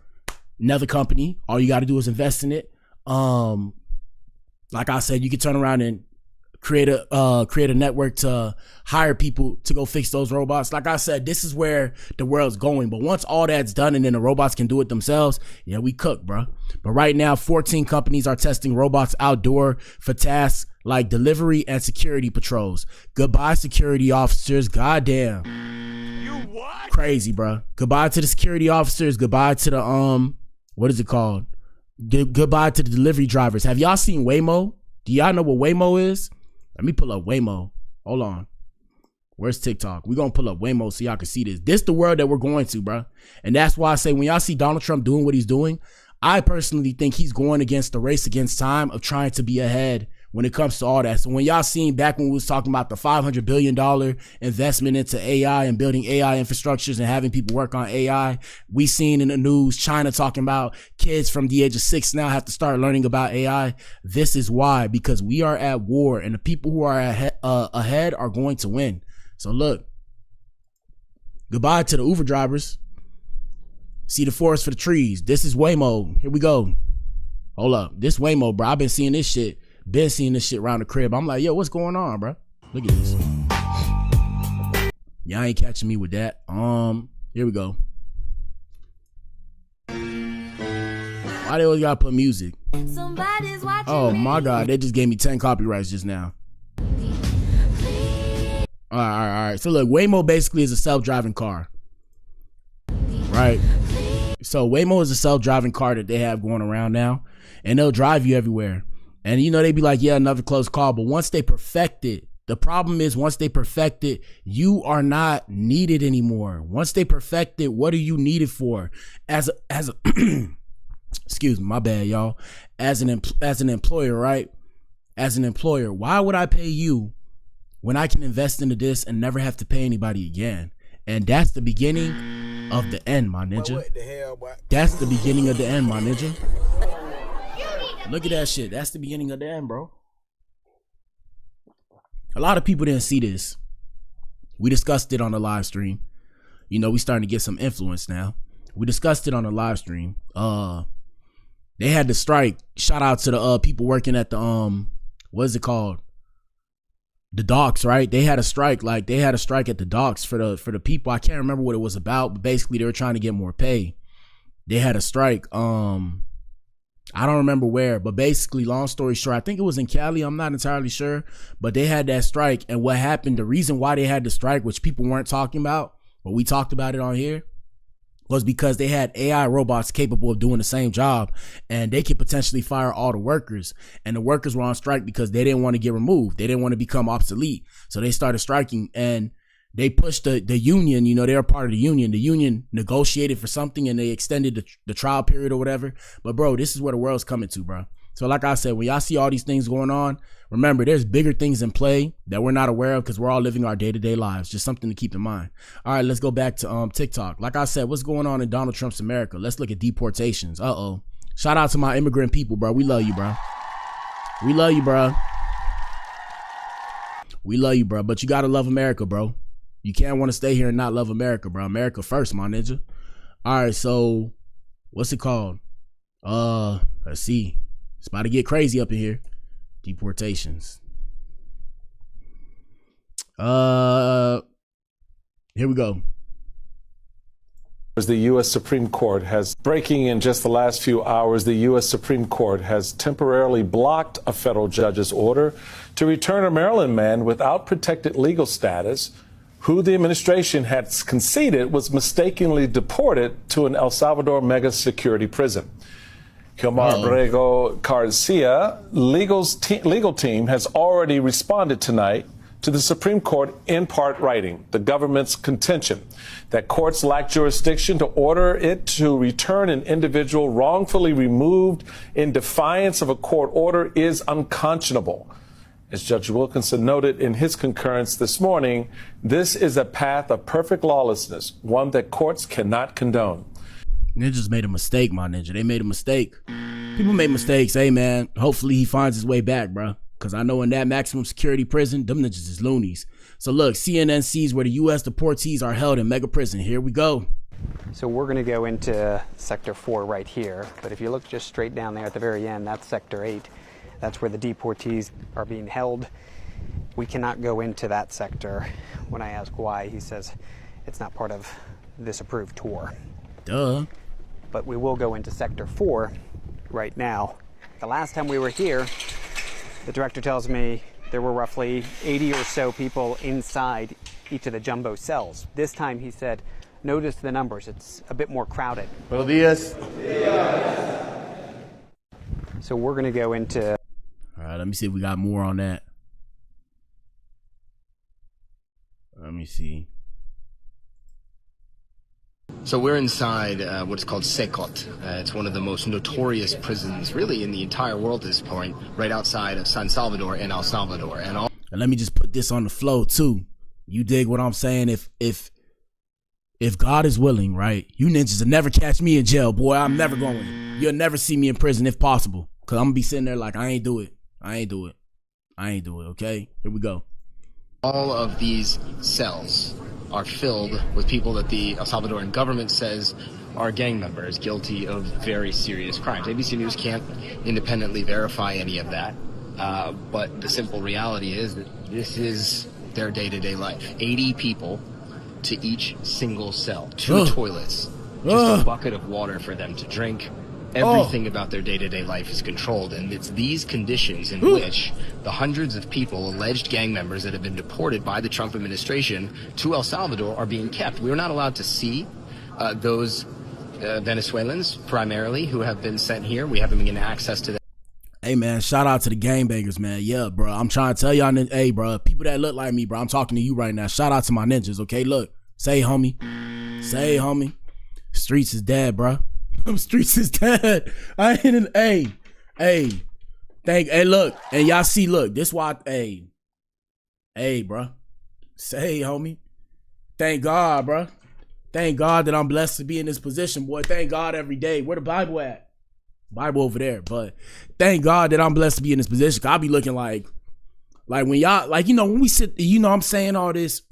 Another company, all you got to do is invest in it. Like I said, you can turn around and create a network to hire people to go fix those robots. Like I said, this is where the world's going. But once all that's done and then the robots can do it themselves, yeah, we cook, bro. But right now, 14 companies are testing robots outdoor for tasks like delivery and security patrols. Goodbye, security officers. Goddamn. You what? Crazy, bro. Goodbye to the security officers. Goodbye to the what is it called? Goodbye to the delivery drivers. Have y'all seen Waymo? Do y'all know what Waymo is? Let me pull up Waymo. Hold on. Where's TikTok? We're going to pull up Waymo so y'all can see this. This the world that we're going to, bro. And that's why I say when y'all see Donald Trump doing what he's doing, I personally think he's going against the race against time of trying to be ahead when it comes to all that. So when y'all seen back when we was talking about the $500 billion investment into AI and building AI infrastructures and having people work on AI, we seen in the news China talking about kids from the age of 6 now have to start learning about AI. This is why, because we are at war and the people who are ahead are going to win. So look, goodbye to the Uber drivers. See the forest for the trees. This is Waymo. Here we go. Hold up. This Waymo, bro. I've been seeing this shit. Been seeing this shit around the crib. I'm like, yo, what's going on, bro? Look at this. Y'all ain't catching me with that. Here we go. Why they always gotta put music? Oh my God, they just gave me 10 copyrights just now. All right. So look, Waymo basically is a self-driving car, right? So Waymo is a self-driving car that they have going around now, and they'll drive you everywhere. And you know, they be like, yeah, another close call. But once they perfect it, the problem is once they perfect it, you are not needed anymore. Once they perfect it, what are you needed for? As a excuse me, my bad, y'all. As an employer, right? As an employer, why would I pay you when I can invest into this and never have to pay anybody again? And that's the beginning of the end, my ninja. What the hell, boy? That's the beginning of the end, my ninja. Look at that shit. That's the beginning of the end, bro. A lot of people didn't see this. We discussed it on the live stream. You know, we starting to get some influence now. We discussed it on the live stream. They had the strike. Shout out to the people working at the what is it called? The docks, right? They had a strike. Like they had a strike at the docks for the people. I can't remember what it was about, but basically they were trying to get more pay. They had a strike. I don't remember where, but basically, long story short, I think it was in Cali. I'm not entirely sure, but they had that strike. And what happened, the reason why they had the strike, which people weren't talking about, but we talked about it on here, was because they had AI robots capable of doing the same job, and they could potentially fire all the workers. And the workers were on strike because they didn't want to get removed. They didn't want to become obsolete. So they started striking, and they pushed the union. You know, they were part of the union. The union negotiated for something, and they extended the trial period or whatever. But bro, this is where the world's coming to, bro. So like I said, when y'all see all these things going on, remember there's bigger things in play that we're not aware of because we're all living our day-to-day lives. Just something to keep in mind. All right, let's go back to TikTok. Like I said, what's going on in Donald Trump's America? Let's look at deportations. Shout out to my immigrant people, bro. We love you, bro. We love you, bro. We love you, bro. But you gotta love America, bro. You can't want to stay here and not love America, bro. America first, my ninja. All right, so what's it called? Let's see. It's about to get crazy up in here. Deportations. Here we go. As the U.S. Supreme Court has, breaking in just the last few hours, the U.S. Supreme Court has temporarily blocked a federal judge's order to return a Maryland man without protected legal status, who the administration had conceded was mistakenly deported to an El Salvador mega security prison. Kilmar Brego Garcia legal team has already responded tonight to the Supreme Court in part writing the government's contention that courts lack jurisdiction to order it to return an individual wrongfully removed in defiance of a court order is unconscionable. As Judge Wilkinson noted in his concurrence this morning, this is a path of perfect lawlessness, one that courts cannot condone. Ninjas made a mistake, my ninja. They made a mistake. People make mistakes. Hey, man, hopefully he finds his way back, bro. Because I know in that maximum security prison, them ninjas is loonies. So look, CNN sees where the U.S. deportees are held in mega prison. Here we go. So we're going to go into Sector 4 right here. But if you look just straight down there at the very end, that's Sector 8. That's where the deportees are being held. We cannot go into that sector. When I ask why, he says it's not part of this approved tour. Duh. But we will go into Sector 4 right now. The last time we were here, the director tells me there were roughly 80 or so people inside each of the jumbo cells. This time he said, notice the numbers, it's a bit more crowded. Buenos dias. So we're going to go into... All right, let me see if we got more on that. Let me see. So we're inside what's called Secot. It's one of the most notorious prisons, really, in the entire world at this point, right outside of San Salvador and El Salvador. And let me just put this on the flow too. You dig what I'm saying? If God is willing, right? You ninjas will never catch me in jail, boy. I'm never going. You'll never see me in prison if possible, cause I'm gonna be sitting there like I ain't do it. Okay, here we go. All of these cells are filled with people that the El Salvadoran government says are gang members guilty of very serious crimes. ABC News can't independently verify any of that, but the simple reality is that this is their day-to-day life. 80 people to each single cell, 2 toilets, just a bucket of water for them to drink. Everything about their day-to-day life is controlled, and it's these conditions in which the hundreds of people, alleged gang members that have been deported by the Trump administration to El Salvador, are being kept. We're not allowed to see those Venezuelans, primarily, who have been sent here. We haven't been getting access to them. Hey, man, shout out to the gangbangers, man. Yeah, bro, I'm trying to tell y'all, hey, bro, people that look like me, bro, I'm talking to you right now. Shout out to my ninjas, okay? Look, say, homie. Say, homie. Streets is dead, bro. Streets is dead. I ain't in, hey, look, and y'all see, look, this why, hey, bro, say, homie, thank God, bro, thank God that I'm blessed to be in this position, boy, thank God every day. Where the Bible at? Bible over there, but thank God that I'm blessed to be in this position, 'cause I'll be looking like when y'all, like, you know, when we sit, you know, I'm saying all this,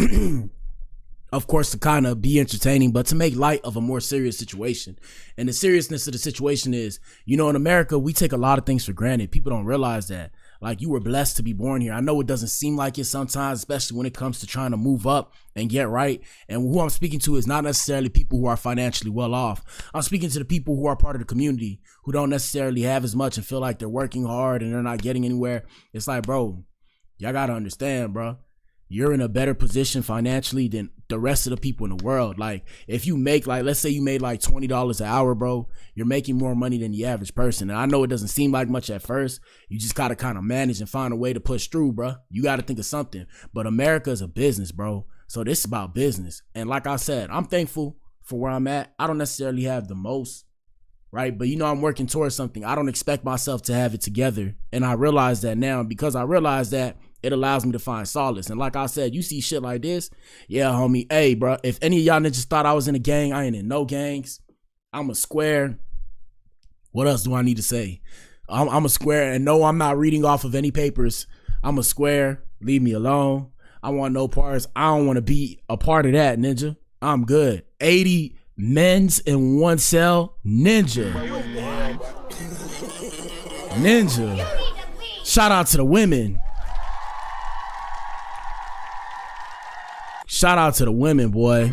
of course, to kind of be entertaining, but to make light of a more serious situation. And the seriousness of the situation is, you know, in America, we take a lot of things for granted. People don't realize that. Like, you were blessed to be born here. I know it doesn't seem like it sometimes, especially when it comes to trying to move up and get right. And who I'm speaking to is not necessarily people who are financially well off. I'm speaking to the people who are part of the community, who don't necessarily have as much and feel like they're working hard and they're not getting anywhere. It's like, bro, y'all got to understand, bro. You're in a better position financially than the rest of the people in the world. Like, if you make, like, let's say you made like $20 an hour, bro, you're making more money than the average person. And I know it doesn't seem like much at first. You just got to kind of manage and find a way to push through, bro. You got to think of something. But America is a business, bro. So this is about business. And like I said, I'm thankful for where I'm at. I don't necessarily have the most, right? But, you know, I'm working towards something. I don't expect myself to have it together. And I realize that now. And because I realize that, it allows me to find solace. And like I said, you see shit like this, yeah, homie. Hey, bro, if any of y'all niggas thought I was in a gang, I ain't in no gangs. I'm a square. What else do I need to say? I'm a square, and no, I'm not reading off of any papers. I'm a square. Leave me alone. I want no parts. I don't want to be a part of that, ninja. I'm good. 80 men's in one cell, ninja. Ninja. Shout out to the women. Shout out to the women, boy.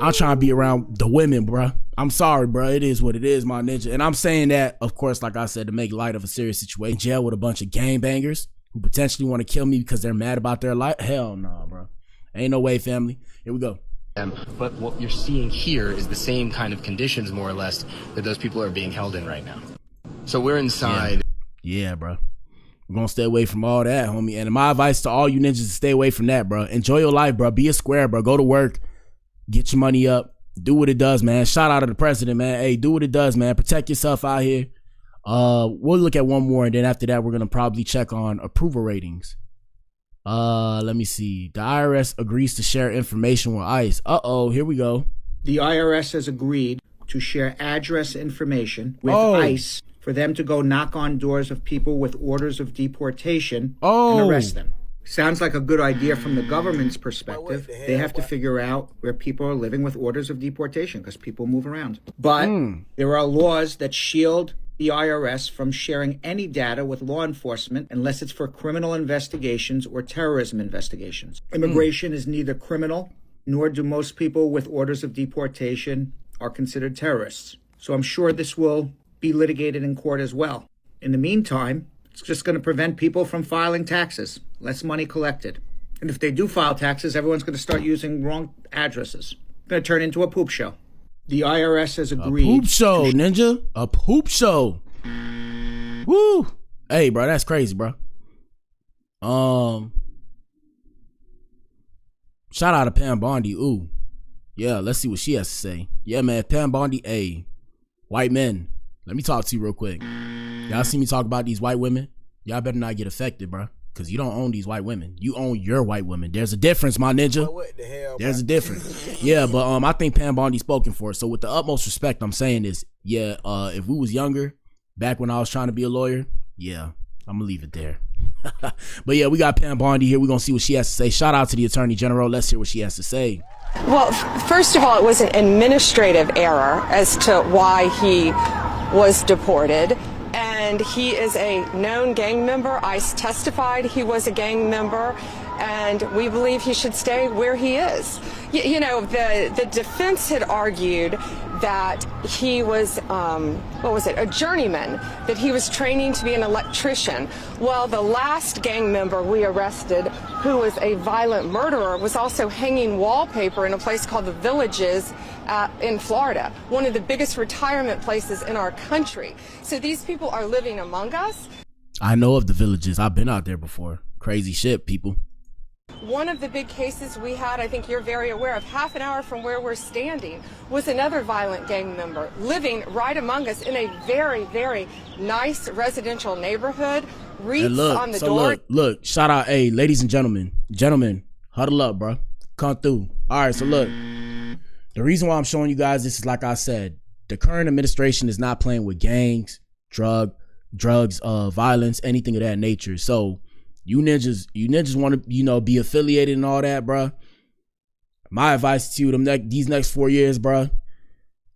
I'm trying to be around the women, bro. I'm sorry, bro. It is what it is, my ninja. And I'm saying that, of course, like I said, to make light of a serious situation. Jail with a bunch of gangbangers who potentially want to kill me because they're mad about their life. Hell no, bro. Ain't no way, family. Here we go. But what you're seeing here is the same kind of conditions, more or less, that those people are being held in right now. So we're inside. Yeah, bro. We're gonna stay away from all that, homie. And my advice to all you ninjas is stay away from that, bro. Enjoy your life, bro. Be a square, bro. Go to work. Get your money up. Do what it does, man. Shout out to the president, man. Hey, do what it does, man. Protect yourself out here. We'll look at one more, and then after that, we're gonna probably check on approval ratings. Let me see. The IRS agrees to share information with ICE. Uh-oh, here we go. The IRS has agreed to share address information with ICE for them to go knock on doors of people with orders of deportation and arrest them. Sounds like a good idea from the government's perspective. They have to figure out where people are living with orders of deportation because people move around. But there are laws that shield the IRS from sharing any data with law enforcement unless it's for criminal investigations or terrorism investigations. Immigration is neither criminal, nor do most people with orders of deportation are considered terrorists. So I'm sure this will be litigated in court as well. In the meantime, it's just going to prevent people from filing taxes, less money collected. And if they do file taxes, everyone's going to start using wrong addresses. It's going to turn into a poop show. The IRS has agreed. A poop show, ninja. A poop show. Woo. Hey, bro, that's crazy, bro. Shout out to Pam Bondi. Ooh. Yeah, let's see what she has to say. Yeah, man, Pam Bondi. Hey, white men. Let me talk to you real quick. Y'all see me talk about these white women? Y'all better not get affected, bro. Because you don't own these white women. You own your white women. There's a difference, my ninja. What the hell, There's a difference. Yeah, but I think Pam Bondi spoken for it. So with the utmost respect, I'm saying this. Yeah, if we was younger, back when I was trying to be a lawyer, yeah, I'm going to leave it there. But yeah, we got Pam Bondi here. We're gonna see what she has to say. Shout out to the Attorney General. Let's hear what she has to say. Well, first of all, it was an administrative error as to why he was deported. And he is a known gang member. ICE testified he was a gang member, and we believe he should stay where he is. You know, the defense had argued that he was, a journeyman, that he was training to be an electrician. Well, the last gang member we arrested, who was a violent murderer, was also hanging wallpaper in a place called the Villages in Florida, one of the biggest retirement places in our country. So these people are living among us. I know of the Villages. I've been out there before. Crazy shit, people. One of the big cases we had, I think you're very aware of, half an hour from where we're standing, was another violent gang member living right among us in a very, very nice residential neighborhood. Wreaths on the door. Look, shout out, hey, ladies and gentlemen, huddle up, bro. Come through. All right, so look, the reason why I'm showing you guys this is, like I said, the current administration is not playing with gangs, drugs, violence, anything of that nature. So you ninjas want to, be affiliated and all that, bro. My advice to you, these next 4 years, bro,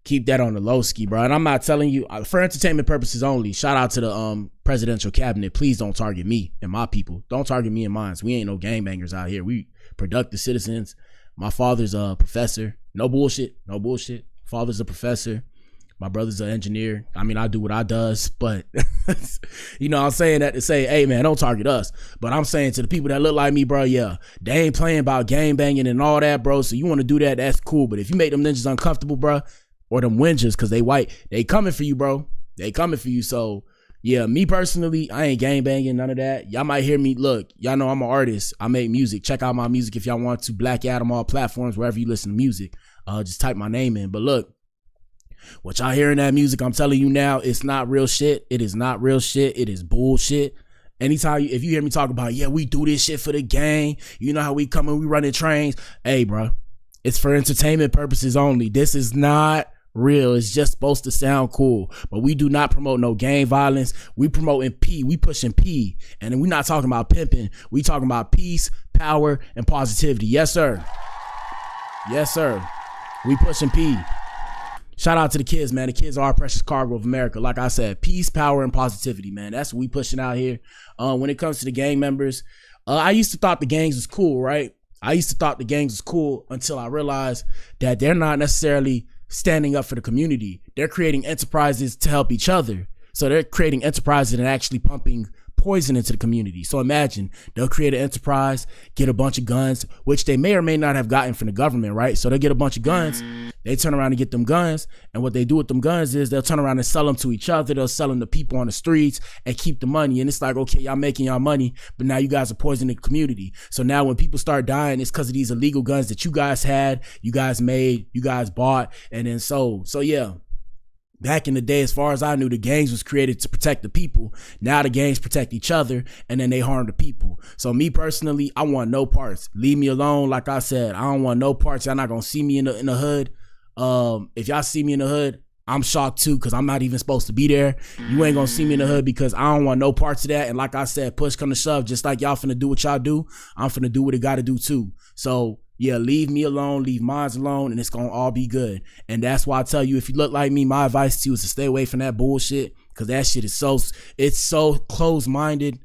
keep that on the low ski, bro. And I'm not telling you, for entertainment purposes only, shout out to the presidential cabinet. Please don't target me and my people. Don't target me and mine. We ain't no gangbangers out here. We productive citizens. My father's a professor. No bullshit. Father's a professor. My brother's an engineer. I mean, I do what I does, but I'm saying that to say, hey man, don't target us. But I'm saying to the people that look like me, bro, yeah, they ain't playing about gang banging and all that, bro. So you want to do that, that's cool. But if you make them ninjas uncomfortable, bro, or them winjas, cause they white, they coming for you, bro. They coming for you. So yeah, me personally, I ain't gang banging, none of that. Y'all might hear me. Look, y'all know I'm an artist. I make music. Check out my music if y'all want to. Black Adam, all platforms, wherever you listen to music. Just type my name in. But look, what y'all hearing that music, I'm telling you now, it's not real shit. It is not real shit. It is bullshit. Anytime, if you hear me talk about, yeah, we do this shit for the gang, you know how we come and we running trains. Hey, bro, it's for entertainment purposes only. This is not real. It's just supposed to sound cool. But we do not promote no gang violence. We promoting P. We pushing P. And then we not talking about pimping. We talking about peace, power, and positivity. Yes, sir. Yes, sir. We pushing P. Shout out to the kids, man. The kids are our precious cargo of America. Like I said, peace, power, and positivity, man. That's what we pushing out here. When it comes to the gang members, I used to thought the gangs was cool, right? I used to thought the gangs was cool until I realized that they're not necessarily standing up for the community. They're creating enterprises to help each other. So they're creating enterprises and actually pumping poison into the community. So imagine they'll create an enterprise, get a bunch of guns, which they may or may not have gotten from the government, right? So they'll get a bunch of guns, they turn around and get them guns, and what they do with them guns is they'll turn around and sell them to each other. They'll sell them to people on the streets and keep the money. And it's like, okay, y'all making y'all money, but now you guys are poisoning the community. So now when people start dying, it's because of these illegal guns that you guys had, you guys made, you guys bought, and then sold. So yeah. Back in the day, as far as I knew, the gangs was created to protect the people. Now the gangs protect each other, and then they harm the people. So me personally, I want no parts. Leave me alone. Like I said, I don't want no parts. Y'all not gonna see me in the hood. If y'all see me in the hood, I'm shocked too, because I'm not even supposed to be there. You ain't gonna see me in the hood because I don't want no parts of that. And like I said, push come to shove, just like y'all finna do what y'all do, I'm finna do what it gotta do too. So yeah, leave me alone, leave mines alone, and it's gonna all be good. And that's why I tell you, if you look like me, my advice to you is to stay away from that bullshit, because that shit is so closed-minded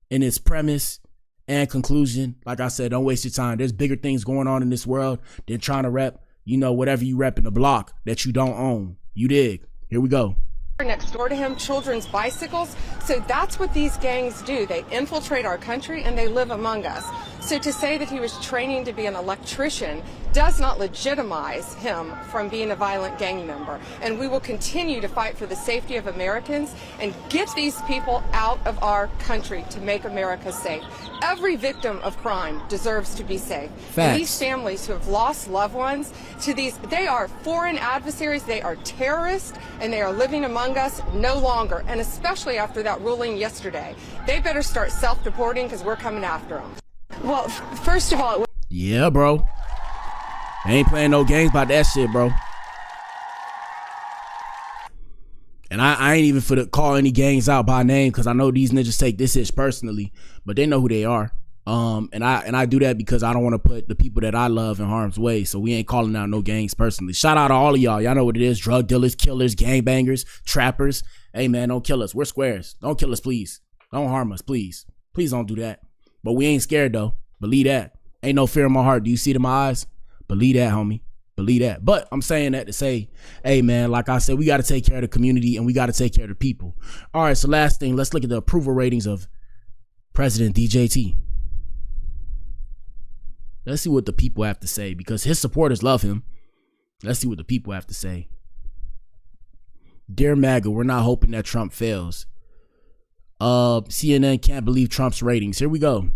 in its premise and conclusion. Like I said, don't waste your time. There's bigger things going on in this world than trying to rep, whatever you rep in the block that you don't own. You dig? Here we go. Next door to him, children's bicycles. So that's what these gangs do. They infiltrate our country and they live among us. So to say that he was training to be an electrician does not legitimize him from being a violent gang member. And we will continue to fight for the safety of Americans and get these people out of our country to make America safe. Every victim of crime deserves to be safe. Facts. And these families who have lost loved ones to these, they are foreign adversaries, they are terrorists, and they are living among us no longer. And especially after that ruling yesterday, they better start self-deporting because we're coming after them. Well, first of all, yeah, bro. I ain't playing no games about that shit, bro. And I ain't even for to call any gangs out by name, because I know these ninjas take this ish personally, but they know who they are. And I do that because I don't want to put the people that I love in harm's way. So we ain't calling out no gangs personally. Shout out to all of y'all. Y'all know what it is. Drug dealers, killers, gangbangers, trappers. Hey man, don't kill us. We're squares. Don't kill us, please. Don't harm us, please. Please don't do that. But we ain't scared though. Believe that. Ain't no fear in my heart. Do you see it in my eyes? Believe that, homie. Believe that. But I'm saying that to say, hey man, like I said, we got to take care of the community and we got to take care of the people. All right, so last thing, let's look at the approval ratings of President DJT. Let's see what the people have to say, because his supporters love him. Let's see what the people have to say. Dear MAGA, we're not hoping that Trump fails. CNN can't believe Trump's ratings. Here we go.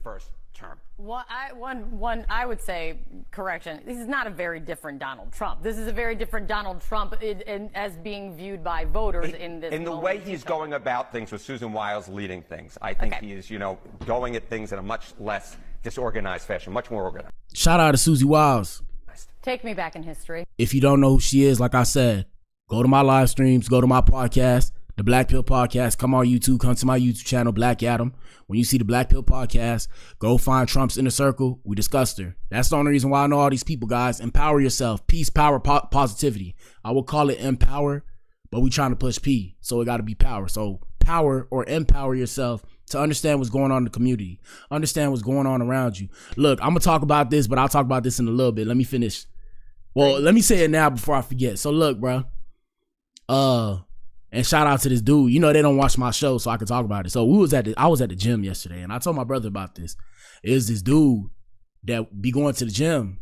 First term. Well, I would say, correction, this is not a very different Donald Trump. This is a very different Donald Trump as being viewed by voters in this In the way he's going about things with Susan Wiles leading things, I think he is, going at things in a much less disorganized fashion, much more organized. Shout out to Susie Wiles. Take me back in history. If you don't know who she is, like I said, go to my live streams, go to my podcast, the Blac Pill Podcast. Come on YouTube, come to my YouTube channel, Black Adam. When you see the Blac Pill Podcast, go find Trump's Inner Circle. We discussed her. That's the only reason why I know all these people, guys. Empower yourself. Peace, power, positivity. I will call it empower, but we trying to push P, so it got to be power. So power or empower yourself to understand what's going on in the community. Understand what's going on around you. Look, I'm going to talk about this, but I'll talk about this in a little bit. Let me finish. Well, let me say it now before I forget. So look, bro. And shout out to this dude. You know, they don't watch my show, so I can talk about it. So I was at the gym yesterday, and I told my brother about this. It was this dude that be going to the gym.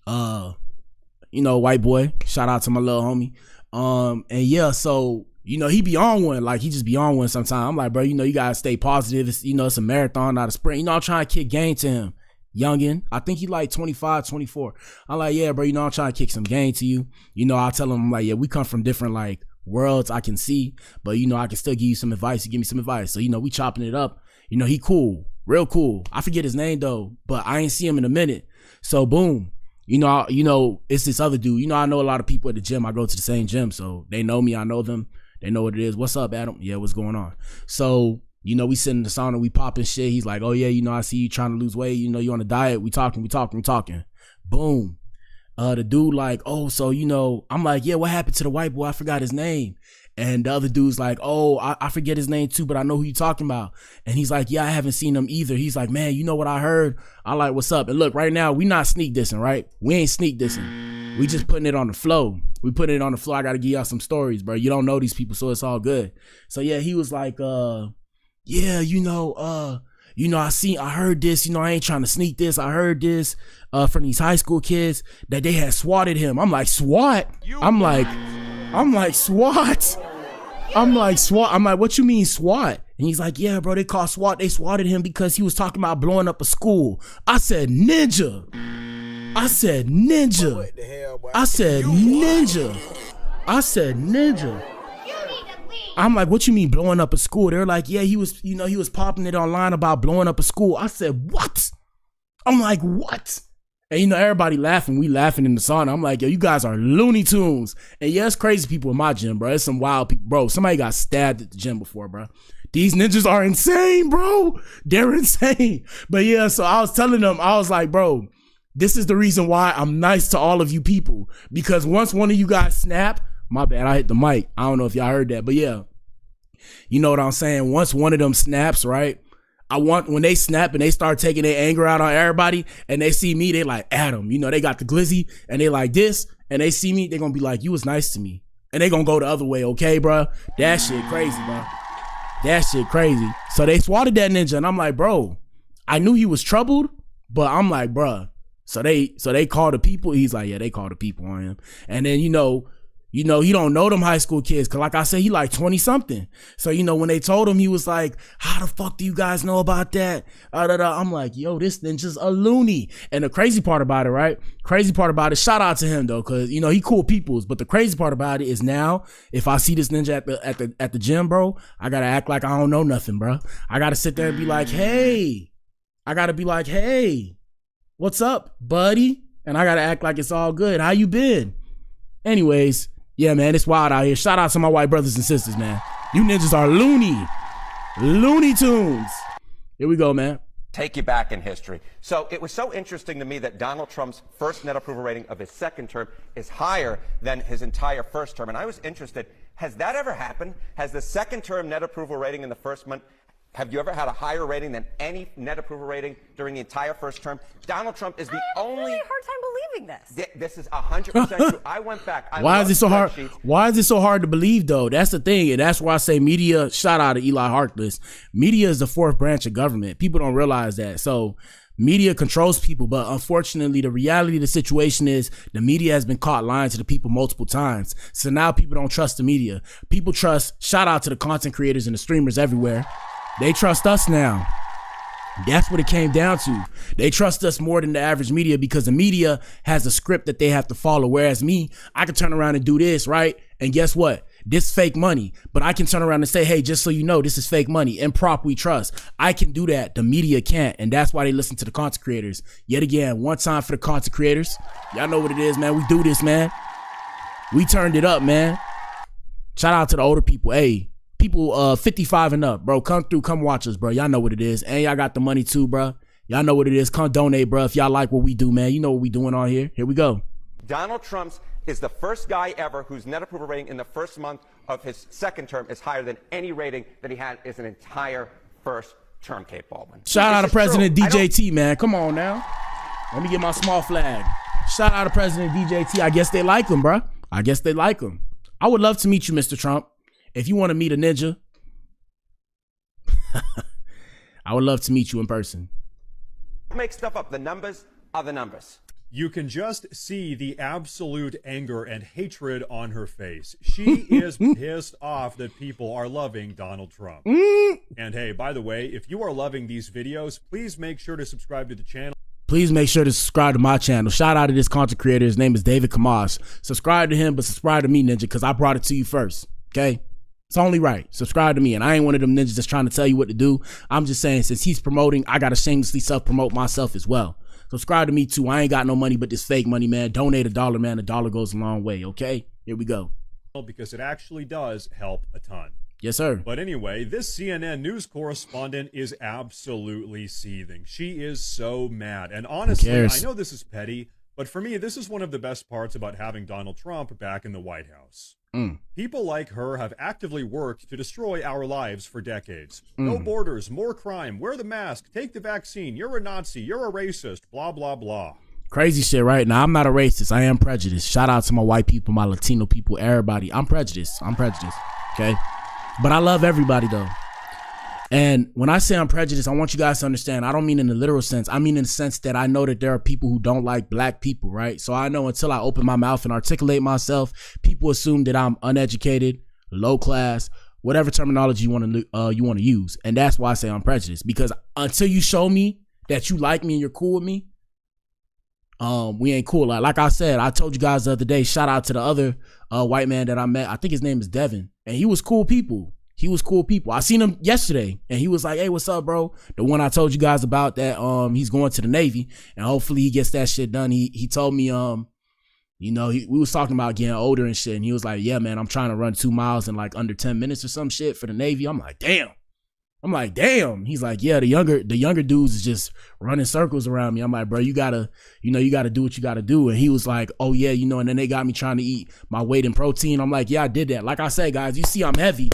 White boy. Shout out to my little homie. And yeah, so he be on one. Like, he just be on one sometimes. I'm like, bro, you gotta stay positive. It's, it's a marathon, not a sprint. I'm trying to kick game to him. Youngin. I think he like 25, 24. I'm like, yeah, bro, I'm trying to kick some game to you. I tell him, I'm like, yeah, we come from different, like, worlds I can see, but, I can still give you some advice. You give me some advice. So, we chopping it up. He cool. Real cool. I forget his name, though, but I ain't see him in a minute. So, boom. It's this other dude. I know a lot of people at the gym. I go to the same gym, so they know me. I know them. They know what it is. What's up, Adam? Yeah, what's going on? So, we sit in the sauna, we popping shit. He's like, oh yeah, I see you trying to lose weight. You on a diet. We talking. Boom. The dude like, oh, so, I'm like, yeah, what happened to the white boy? I forgot his name. And the other dude's like, oh, I forget his name too, but I know who you talking about. And he's like, yeah, I haven't seen him either. He's like, man, you know what I heard? I like, what's up? And look, right now, we not sneak dissing, right? We ain't sneak dissing. We just putting it on the flow. We put it on the flow. I got to give y'all some stories, bro. You don't know these people, so it's all good. So yeah, he was like, yeah, I heard this, I ain't trying to sneak this. I heard this from these high school kids that they had swatted him. I'm like, SWAT? I'm like, SWAT? I'm like, SWAT? I'm like, what you mean SWAT? And he's like, yeah, bro, they called SWAT. They swatted him because he was talking about blowing up a school. I said, ninja. I said, ninja. What the hell, boy? I said, ninja. I said, ninja. I'm like, what you mean blowing up a school? They're like, yeah, he was, he was popping it online about blowing up a school. I said, what? I'm like, what? And everybody laughing. We laughing in the sauna. I'm like, yo, you guys are Looney Tunes. And yeah, it's crazy people in my gym, bro. It's some wild people. Bro, somebody got stabbed at the gym before, bro. These ninjas are insane, bro. They're insane. But yeah, so I was telling them, I was like, bro, this is the reason why I'm nice to all of you people. Because once one of you guys snap, my bad, I hit the mic. I don't know if y'all heard that, but yeah. You know what I'm saying? Once one of them snaps, right? When they snap and they start taking their anger out on everybody and they see me, they like, Adam, they got the glizzy and they like this and they see me, they gonna be like, you was nice to me. And they gonna go the other way, okay, bro? That shit crazy, bro. That shit crazy. So they swatted that ninja and I'm like, bro, I knew he was troubled, but I'm like, bro. So they call the people. He's like, yeah, they call the people on him. And then, he don't know them high school kids. Cause like I said, he like 20 something. So, when they told him, he was like, how the fuck do you guys know about that? I'm like, yo, this ninja's a loony. And the crazy part about it, right? Shout out to him though. Cause he cool peoples. But the crazy part about it is now, if I see this ninja at the gym, bro, I gotta act like I don't know nothing, bro. I gotta sit there and be like, hey, what's up, buddy? And I gotta act like it's all good. How you been? Anyways, Yeah, man, it's wild out here. Shout out to my white brothers and sisters, man. You ninjas are Looney Tunes. Here we go, man. Take you back in history. So it was so interesting to me that Donald Trump's first net approval rating of his second term is higher than his entire first term. And I was interested, has that ever happened? Has the second term net approval rating in the first month, have you ever had a higher rating than any net approval rating during the entire first term? Donald Trump is the only... I have a really hard time believing this. This is 100% true. I went back. Why is it so hard? Why is it so hard to believe, though? That's the thing, and that's why I say media. Shout out to Eli Harkless. Media is the fourth branch of government. People don't realize that. So media controls people, but unfortunately, the reality of the situation is the media has been caught lying to the people multiple times. So now people don't trust the media. People trust. Shout out to the content creators and the streamers everywhere. They trust us now. That's what it came down to. They trust us more than the average media because the media has a script that they have to follow. Whereas me, I can turn around and do this, right? And guess what? This fake money. But I can turn around and say, hey, just so you know, this is fake money. And prop we trust. I can do that. The media can't. And that's why they listen to the content creators. Yet again, one time for the content creators. Y'all know what it is, man. We do this, man. We turned it up, man. Shout out to the older people. Hey. People 55 and up, bro. Come through, come watch us, bro. Y'all know what it is. And y'all got the money too, bro. Y'all know what it is. Come donate, bro. If y'all like what we do, man. You know what we doing on here. Here we go. Donald Trump is the first guy ever whose net approval rating in the first month of his second term is higher than any rating that he had his entire first term, Kate Baldwin. Shout out to President DJT, man. Come on now. Let me get my small flag. Shout out to President DJT. I guess they like him, bro. I guess they like him. I would love to meet you, Mr. Trump. If you want to meet a ninja, I would love to meet you in person. Make stuff up. The numbers are the numbers. You can just see the absolute anger and hatred on her face. She is pissed off that people are loving Donald Trump. And hey, by the way, if you are loving these videos, please make sure to subscribe to the channel. Please make sure to subscribe to my channel. Shout out to this content creator. His name is David Kamash. Subscribe to him, but subscribe to me, Ninja, because I brought it to you first. Okay? It's only right. Subscribe to me. And I ain't one of them ninjas that's trying to tell you what to do. I'm just saying, since he's promoting, I got to shamelessly self-promote myself as well. Subscribe to me too. I ain't got no money but this fake money, man. Donate $1, man. $1 goes a long way, okay? Here we go. Because it actually does help a ton. Yes, sir. But anyway, this CNN news correspondent is absolutely seething. She is so mad. And honestly, I know this is petty, but for me, this is one of the best parts about having Donald Trump back in the White House. People like her have actively worked to destroy our lives for decades. No borders, more crime, wear the mask, take the vaccine, you're a Nazi, you're a racist, blah, blah, blah. Crazy shit, right? Now, I'm not a racist. I am prejudiced. Shout out to my white people, my Latino people, everybody. I'm prejudiced. Okay? But I love everybody, though. And when I say I'm prejudiced, I want you guys to understand, I don't mean in the literal sense. I mean in the sense that I know that there are people who don't like black people, right? So I know until I open my mouth and articulate myself, people assume that I'm uneducated, low class, whatever terminology you want to use. And that's why I say I'm prejudiced, because until you show me that you like me and you're cool with me, we ain't cool. Like I said, I told you guys the other day, shout out to the other white man that I met. I think his name is Devin, and he was cool people. I seen him yesterday and he was like, hey, what's up, bro? The one I told you guys about that, he's going to the Navy and hopefully he gets that shit done. He told me, we was talking about getting older and shit. And he was like, yeah, man, I'm trying to run 2 miles in like under 10 minutes or some shit for the Navy. I'm like, damn. He's like, yeah, the younger dudes is just running circles around me. I'm like, bro, you gotta do what you gotta do. And he was like, oh yeah, and then they got me trying to eat my weight in protein. I'm like, yeah, I did that. Like I said, guys, you see I'm heavy.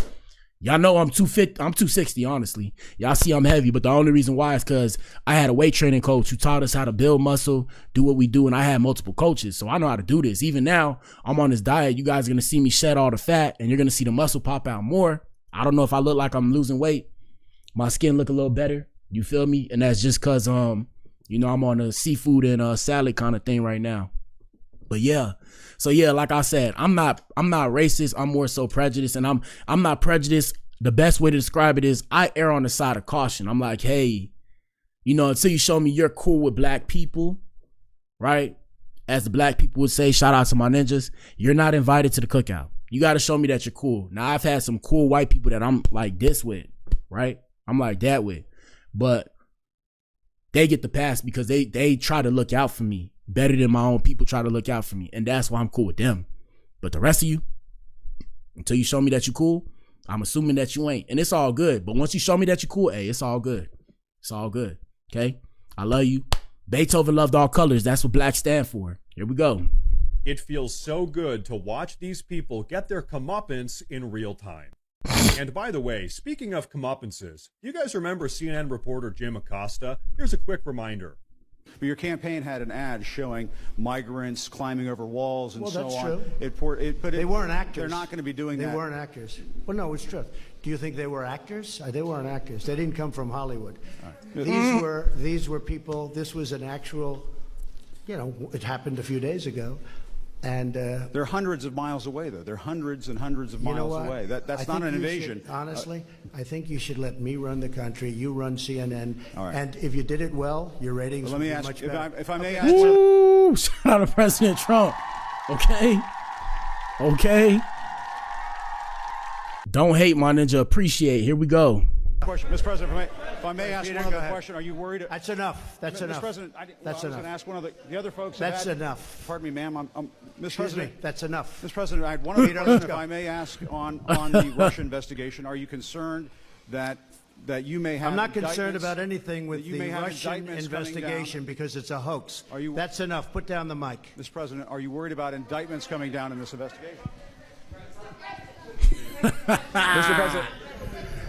Y'all know I'm 260, honestly. Y'all see I'm heavy, but the only reason why is because I had a weight training coach who taught us how to build muscle, do what we do, and I had multiple coaches, so I know how to do this. Even now, I'm on this diet. You guys are going to see me shed all the fat, and you're going to see the muscle pop out more. I don't know if I look like I'm losing weight. My skin look a little better. You feel me? And that's just because, I'm on a seafood and salad kind of thing right now. But yeah. So yeah, like I said, I'm not racist. I'm more so prejudiced, and I'm not prejudiced. The best way to describe it is I err on the side of caution. I'm like, hey, until you show me you're cool with black people, right? As the black people would say, shout out to my ninjas, you're not invited to the cookout. You got to show me that you're cool. Now, I've had some cool white people that I'm like this with, right? I'm like that with, but they get the pass because they try to look out for me better than my own people try to look out for me. And that's why I'm cool with them. But the rest of you, Until you show me that you cool, I'm assuming that you ain't. And it's all good. But once you show me that you cool, hey, it's all good. It's all good. Okay? I love you. Beethoven loved all colors. That's what black stand for. Here we go. It feels so good to watch these people get their comeuppance in real time. And by the way, speaking of comeuppances, you guys remember CNN reporter Jim Acosta? Here's a quick reminder. But your campaign had an ad showing migrants climbing over walls and so on. Well, that's true. But they weren't actors. They're not going to be doing that. They weren't actors. Well, no, it's true. Do you think they were actors? They weren't actors. They didn't come from Hollywood. Right. These were people. This was an actual, it happened a few days ago. And they're hundreds of miles away, though. They're hundreds and hundreds of miles away. That's not an invasion. Honestly, I think you should let me run the country. You run CNN. All right. And if you did it well, your ratings would be much better. If I may ask. Woo! Shout out to President Trump. Okay. Don't hate, my ninja. Appreciate. Here we go. Question, Mr. President, if I may ask one other question, are you worried? That's enough. That's enough. Mr. President, I was going to ask one of the other folks. That's enough. Pardon me, ma'am. Mr. President, that's enough. Mr. President, I had one other question, if I may ask, on the Russia investigation. Are you concerned that you may have? I'm not concerned about anything with the Russian indictments investigation because it's a hoax. That's enough. Put down the mic. Mr. President, are you worried about indictments coming down in this investigation? Mr. President.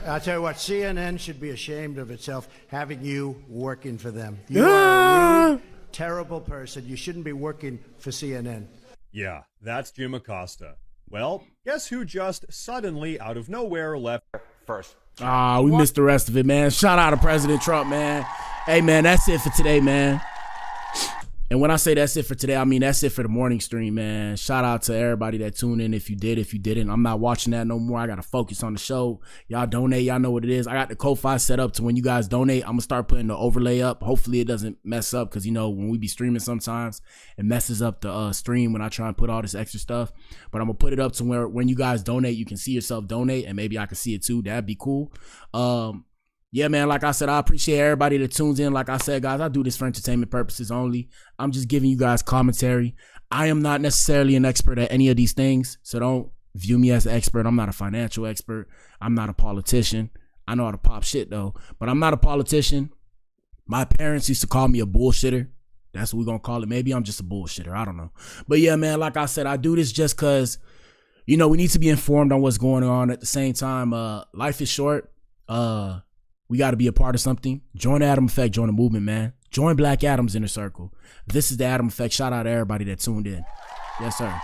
I'll tell you what, CNN should be ashamed of itself having you working for them. You are a rude, terrible person. You shouldn't be working for CNN. Yeah, that's Jim Acosta. Well, guess who just suddenly, out of nowhere, left first? We missed the rest of it, man. Shout out to President Trump, man. Hey, man, that's it for today, man. And when I say that's it for today, I mean that's it for the morning stream, man. Shout out to everybody that tuned in. If you did, if you didn't, I'm not watching that no more. I got to focus on the show. Y'all donate. Y'all know what it is. I got the Ko-Fi set up to when you guys donate, I'm going to start putting the overlay up. Hopefully it doesn't mess up because, when we be streaming sometimes, it messes up the stream when I try and put all this extra stuff. But I'm going to put it up to where when you guys donate, you can see yourself donate and maybe I can see it too. That'd be cool. Yeah, man, like I said, I appreciate everybody that tunes in. Like I said, guys, I do this for entertainment purposes only. I'm just giving you guys commentary. I am not necessarily an expert at any of these things, so don't view me as an expert. I'm not a financial expert. I'm not a politician. I know how to pop shit, though, but I'm not a politician. My parents used to call me a bullshitter. That's what we're going to call it. Maybe I'm just a bullshitter. I don't know. But yeah, man, like I said, I do this just because, we need to be informed on what's going on. At the same time, life is short. We got to be a part of something. Join the Adam Effect. Join the movement, man. Join Black Adam's inner circle. This is the Adam Effect. Shout out to everybody that tuned in. Yes, sir.